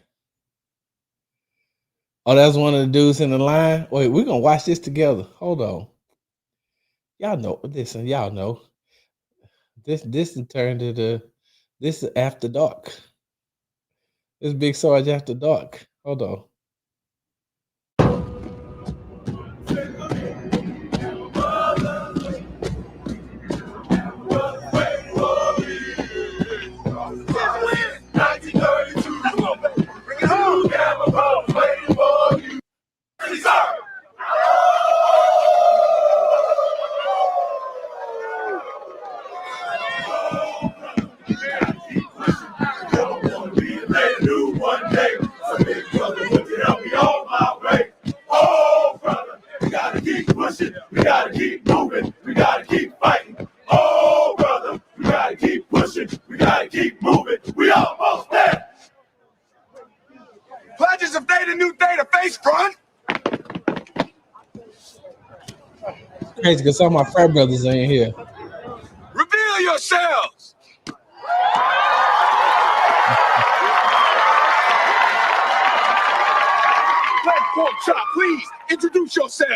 Oh, that's one of the dudes in the line. Wait, we're gonna watch this together. Hold on. Y'all know. Listen, y'all know. This turned into this is After Dark. This Big Sarge After Dark. Hold on. We gotta keep moving. We gotta keep fighting. Oh, brother, we gotta keep pushing. We gotta keep moving. We almost there. Pledges of day, the new day, the face front. Crazy because some of my frat brothers ain't here. Reveal yourselves. Black Pork Chop, please introduce yourself.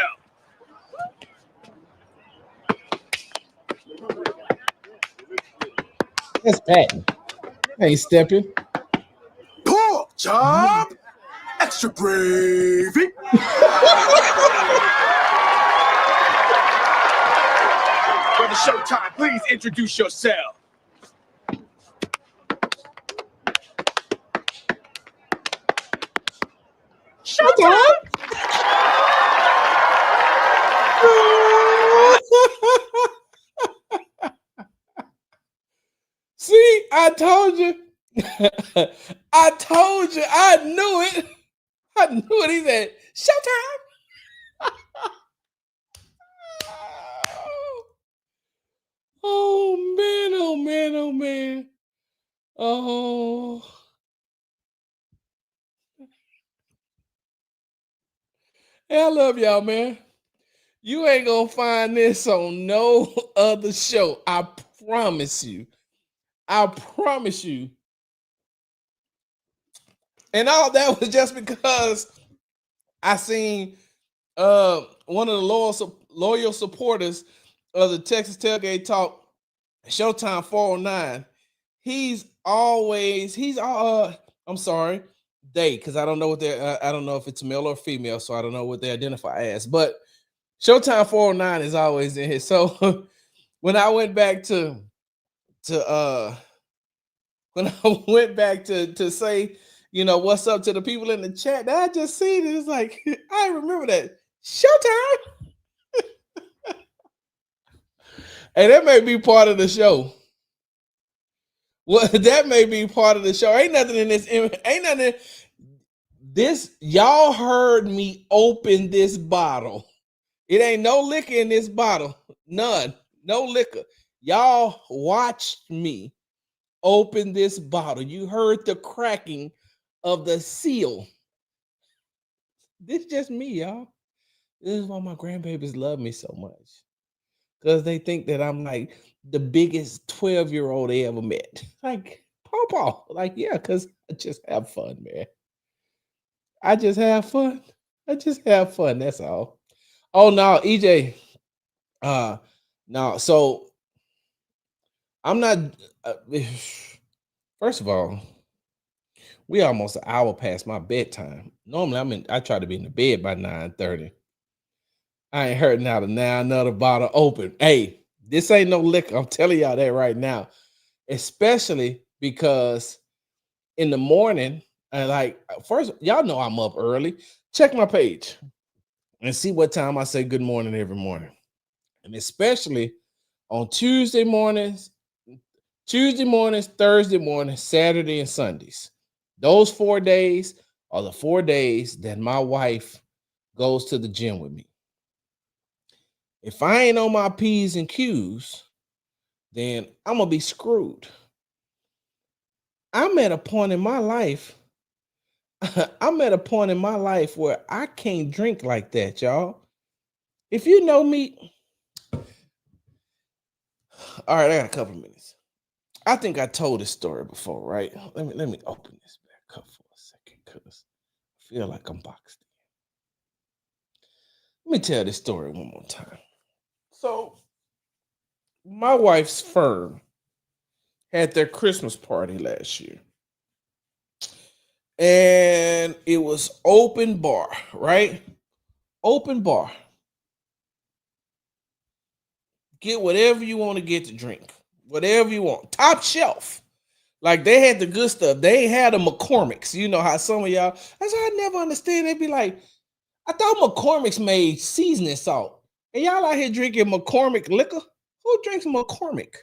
That's Patton. Ain't stepping. Pork chop, extra gravy. Brother Showtime, please introduce yourself. Showtime. See, I told you. I told you. I knew it. I knew it. He said, showtime. Oh, man. Oh, man. Oh, man. Oh. Hey, I love y'all, man. You ain't gonna find this on no other show. I promise you. I promise you. And all that was just because I seen one of the loyal supporters of the Texas Tailgate Talk, Showtime 409. I'm sorry, they, because I don't know what they're I don't know if it's male or female, so I don't know what they identify as, but Showtime 409 is always in here. So when I went back to when I went back to say, what's up to the people in the chat, I just seen it. It's like, I remember that. Showtime. Hey, that may be part of the show. Well, that may be part of the show. Ain't nothing in this. Ain't nothing. This, y'all heard me open this bottle. It ain't no liquor in this bottle. None. No liquor. Y'all watched me open this bottle. You heard the cracking of the seal. This is just me, y'all. This is why my grandbabies love me so much. Because they think that I'm like the biggest 12-year-old they ever met. Like, Pawpaw. Like, yeah, because I just have fun, man. I just have fun. That's all. Oh, no, EJ. No, so I'm not. First of all, we almost an hour past my bedtime. Normally, I try to be in the bed by 9:30. I ain't heard now another bottle open. Hey, this ain't no liquor. I'm telling y'all that right now. Especially because in the morning, first, y'all know I'm up early. Check my page and see what time I say good morning every morning. And especially on Tuesday mornings, Thursday mornings, Saturday, and Sundays. Those 4 days are the 4 days that my wife goes to the gym with me. If I ain't on my P's and Q's, then I'm going to be screwed. I'm at a point in my life where I can't drink like that, y'all. If you know me, all right, I got a couple of minutes. I think I told this story before, right? Let me open this back up for a second because I feel like I'm boxed in. Let me tell this story one more time. So, my wife's firm had their Christmas party last year. And it was open bar, right? Open bar. Get whatever you want to get to drink. Whatever you want. Top shelf. Like, they had the good stuff. They had the McCormick's. You know how some of y'all, that's why I never understand. They'd be like, I thought McCormick's made seasoning salt. And y'all out here drinking McCormick liquor? Who drinks McCormick?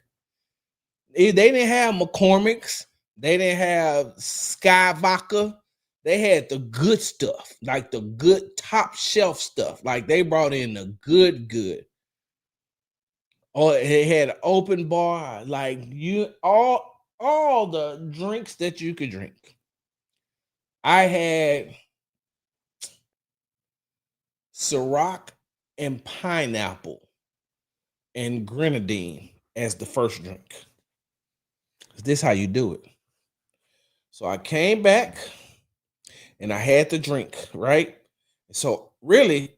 They didn't have McCormick's. They didn't have Sky Vodka. They had the good stuff, like the good top shelf stuff. Like, they brought in the good. Or it had an open bar, like all the drinks that you could drink. I had Ciroc and pineapple and grenadine as the first drink. This is how you do it. So I came back and I had to drink, right? So really,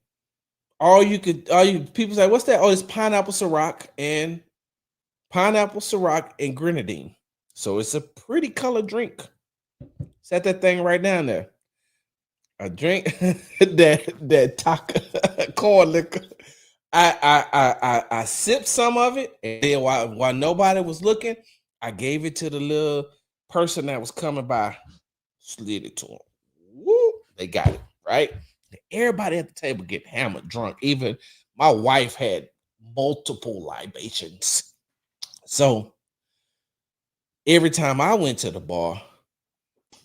all you people say, what's that? Oh, it's pineapple Ciroc and grenadine. So it's a pretty colored drink. Set that thing right down there. I drink that taco corn liquor. I sipped some of it, and then while nobody was looking, I gave it to the little person that was coming by, slid it to them. Woo, they got it, right? Everybody at the table get hammered drunk. Even my wife had multiple libations. So every time I went to the bar,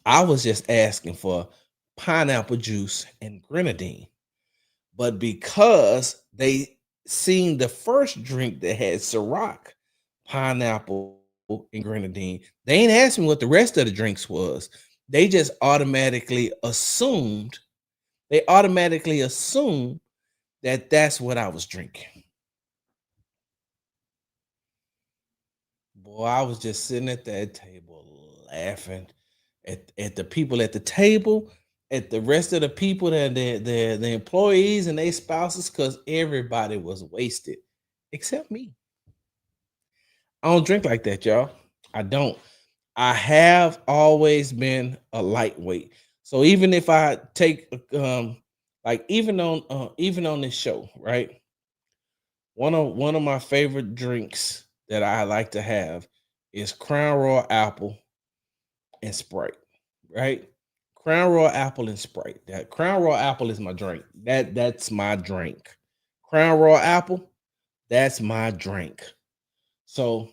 I was just asking for pineapple juice and grenadine. But because they seen the first drink that had Ciroc, pineapple, and grenadine, they ain't asked me what the rest of the drinks was. They just automatically assumed. They automatically assumed that that's what I was drinking. Boy, I was just sitting at that table laughing at the people at the table, at the rest of the people that the employees and their spouses, because everybody was wasted except me. I don't drink like that, y'all. I don't. I have always been a lightweight. So even if I take like even on this show, right? One of my favorite drinks that I like to have is Crown Royal Apple and Sprite, right? Crown Royal Apple and Sprite. That Crown Royal Apple is my drink. That's my drink. Crown Royal Apple, that's my drink. So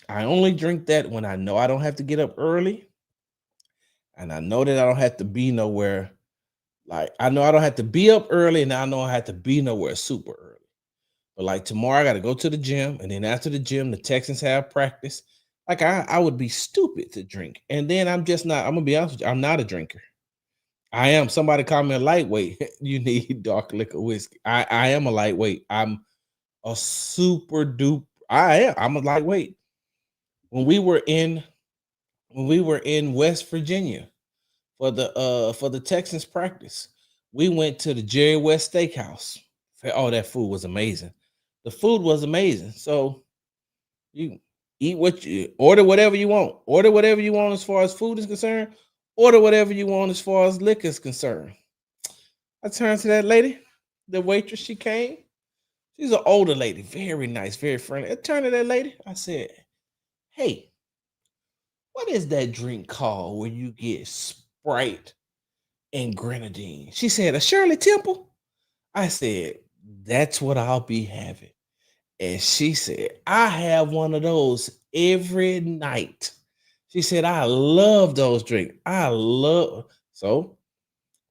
I only drink that when I know I don't have to get up early, and I know that I don't have to be nowhere. Like I know I don't have to be up early, and I know I have to be nowhere super early. But like tomorrow, I got to go to the gym, and then after the gym, the Texans have practice. Like I would be stupid to drink, and then I'm just not. I'm gonna be honest with you. I'm not a drinker. I am. Somebody call me a lightweight. You need dark liquor whiskey. I am a lightweight. I'm a super duper. I am. I'm a lightweight. When we were in West Virginia for the Texans practice, we went to the Jerry West Steakhouse. Oh, that food was amazing. The food was amazing. So you eat what you order, whatever you want. Order whatever you want as far as food is concerned. Order whatever you want as far as liquor is concerned. I turned to that lady, the waitress. She came. She's an older lady, very nice, very friendly. I turned to that lady. I said, "Hey, what is that drink called where you get Sprite and grenadine?" She said, "A Shirley Temple." I said, "That's what I'll be having." And she said, "I have one of those every night." She said, "I love those drinks. I love." So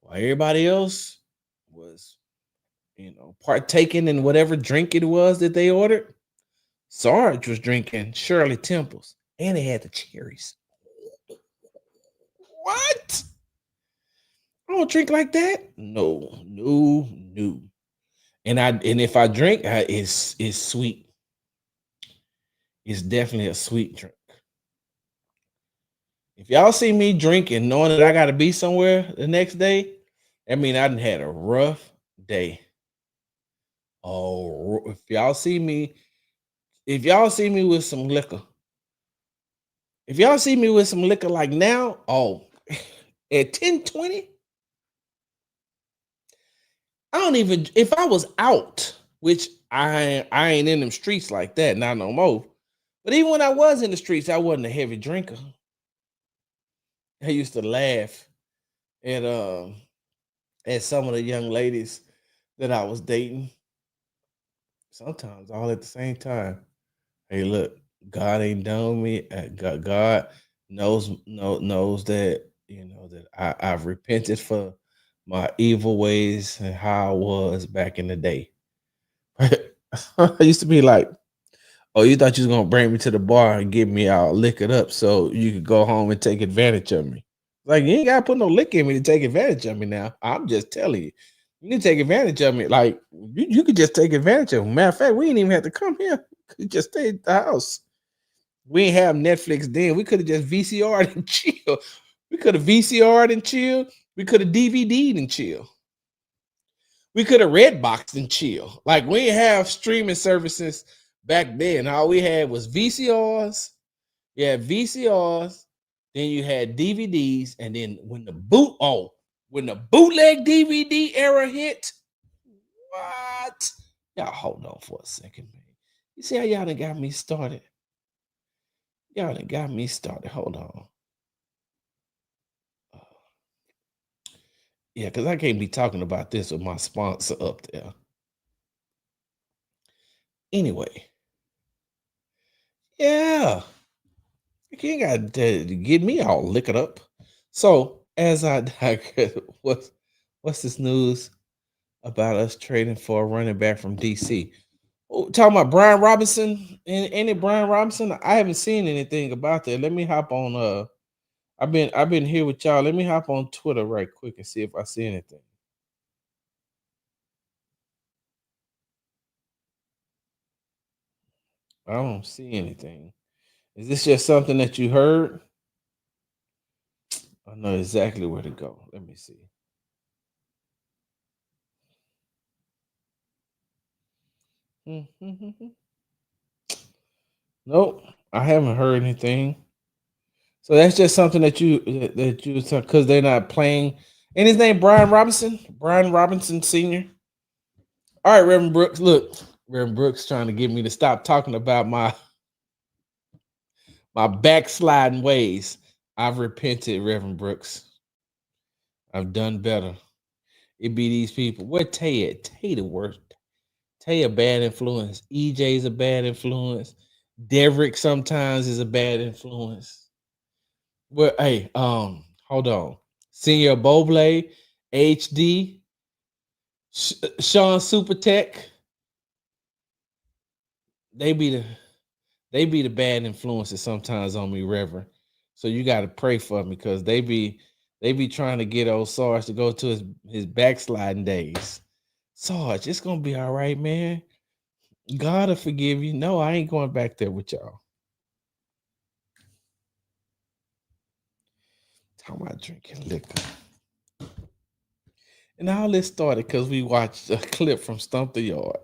while everybody else was, partaking in whatever drink it was that they ordered, Sarge was drinking Shirley Temples, and they had the cherries. What? I don't drink like that. No, no, no. And if I drink, it's sweet. It's definitely a sweet drink. If y'all see me drinking, knowing that I got to be somewhere the next day, I mean I done had a rough day. Oh, if y'all see me with some liquor, like now, oh, at 10:20, I don't even. If I was out, which I ain't in them streets like that, not no more. But even when I was in the streets, I wasn't a heavy drinker. I used to laugh at some of the young ladies that I was dating. Sometimes all at the same time. Hey, look, God ain't done with me. God knows that that I've repented for my evil ways and how I was back in the day. I used to be like, "Oh, you thought you was gonna bring me to the bar and get me all liquored up so you could go home and take advantage of me." Like, you ain't gotta put no liquor in me to take advantage of me now. I'm just telling you. You can take advantage of me. Like, you could just take advantage of me. Matter of fact, we ain't even have to come here. We could just stay at the house. We ain't have Netflix then. We could have just VCR'd and chill. We could have VCR'd and chill. We could have DVD'd and chill. We could have Redboxed and chill. Like, we didn't have streaming services back then. All we had was VCRs. You had VCRs, then you had DVDs, and then when the bootleg DVD era hit, what? Y'all hold on for a second, man. You see how y'all done got me started? Y'all done got me started. Hold on. Yeah, because I can't be talking about this with my sponsor up there. Anyway. Yeah. You ain't got to get me all liquored up. So as I digress, what's this news about us trading for a running back from DC? Oh, talking about Brian Robinson and any Brian Robinson? I haven't seen anything about that. Let me hop on. I've been here with y'all. Let me hop on Twitter right quick and see if I see anything. I don't see anything. Is this just something that you heard? I know exactly where to go. Let me see. Nope, I haven't heard anything. So that's just something that you because they're not playing. And his name Brian Robinson Sr. All right, Reverend Brooks. Look, Reverend Brooks trying to get me to stop talking about my backsliding ways. I've repented, Reverend Brooks. I've done better. It be these people. What Tay at? Tay the worst. Tay a bad influence. EJ's a bad influence. Derrick sometimes is a bad influence. Well, hey, hold on. Senior Boblé, HD, Sean Supertech. They be the bad influences sometimes on me, Reverend. So you got to pray for me because they be trying to get old Sarge to go to his backsliding days. Sarge, it's gonna be all right, man. God will forgive you. No, I ain't going back there with y'all. Talking about drinking liquor. And all this started because we watched a clip from Stump the Yard.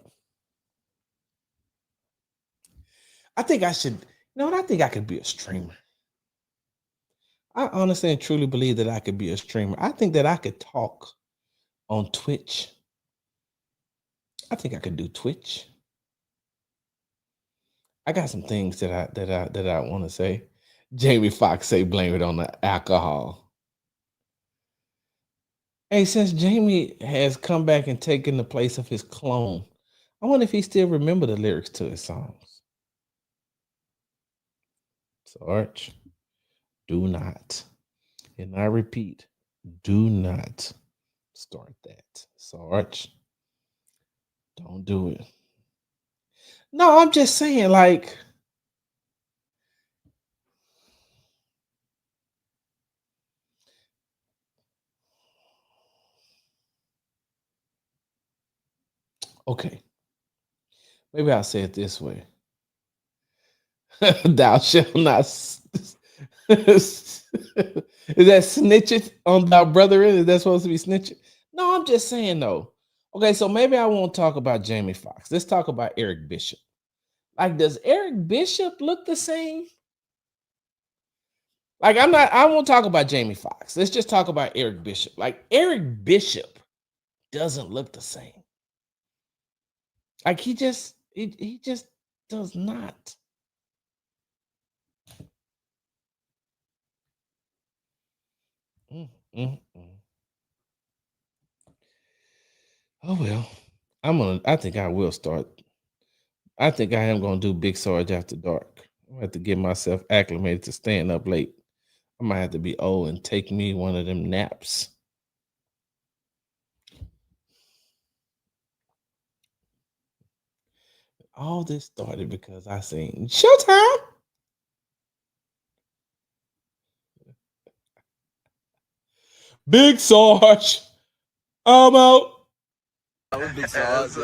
I think I should, I think I could be a streamer. I honestly and truly believe that I could be a streamer. I think that I could talk on Twitch. I think I could do Twitch. I got some things that I want to say. Jamie Foxx say blame it on the alcohol. Hey, since Jamie has come back and taken the place of his clone, I wonder if he still remember the lyrics to his songs. Sarge, do not, and I repeat, do not start that. Sarge, don't do it. No, I'm just saying, like, okay, maybe I'll say it this way. Thou shalt not. Is that snitching on thy brother? Is that supposed to be snitching? No, I'm just saying though. Okay, so maybe I won't talk about Jamie Foxx. Let's talk about Eric Bishop. Like, does Eric Bishop look the same? Like, I won't talk about Jamie Foxx. Let's just talk about Eric Bishop. Like, Eric Bishop doesn't look the same. Like, he just does not. Oh well, I think I will start. I think I am gonna do Big Sarge after dark. I'm gonna have to get myself acclimated to staying up late. I might have to be old and take me one of them naps. All this started because I seen Showtime. Big Sarge, I'm out. Big Sarge.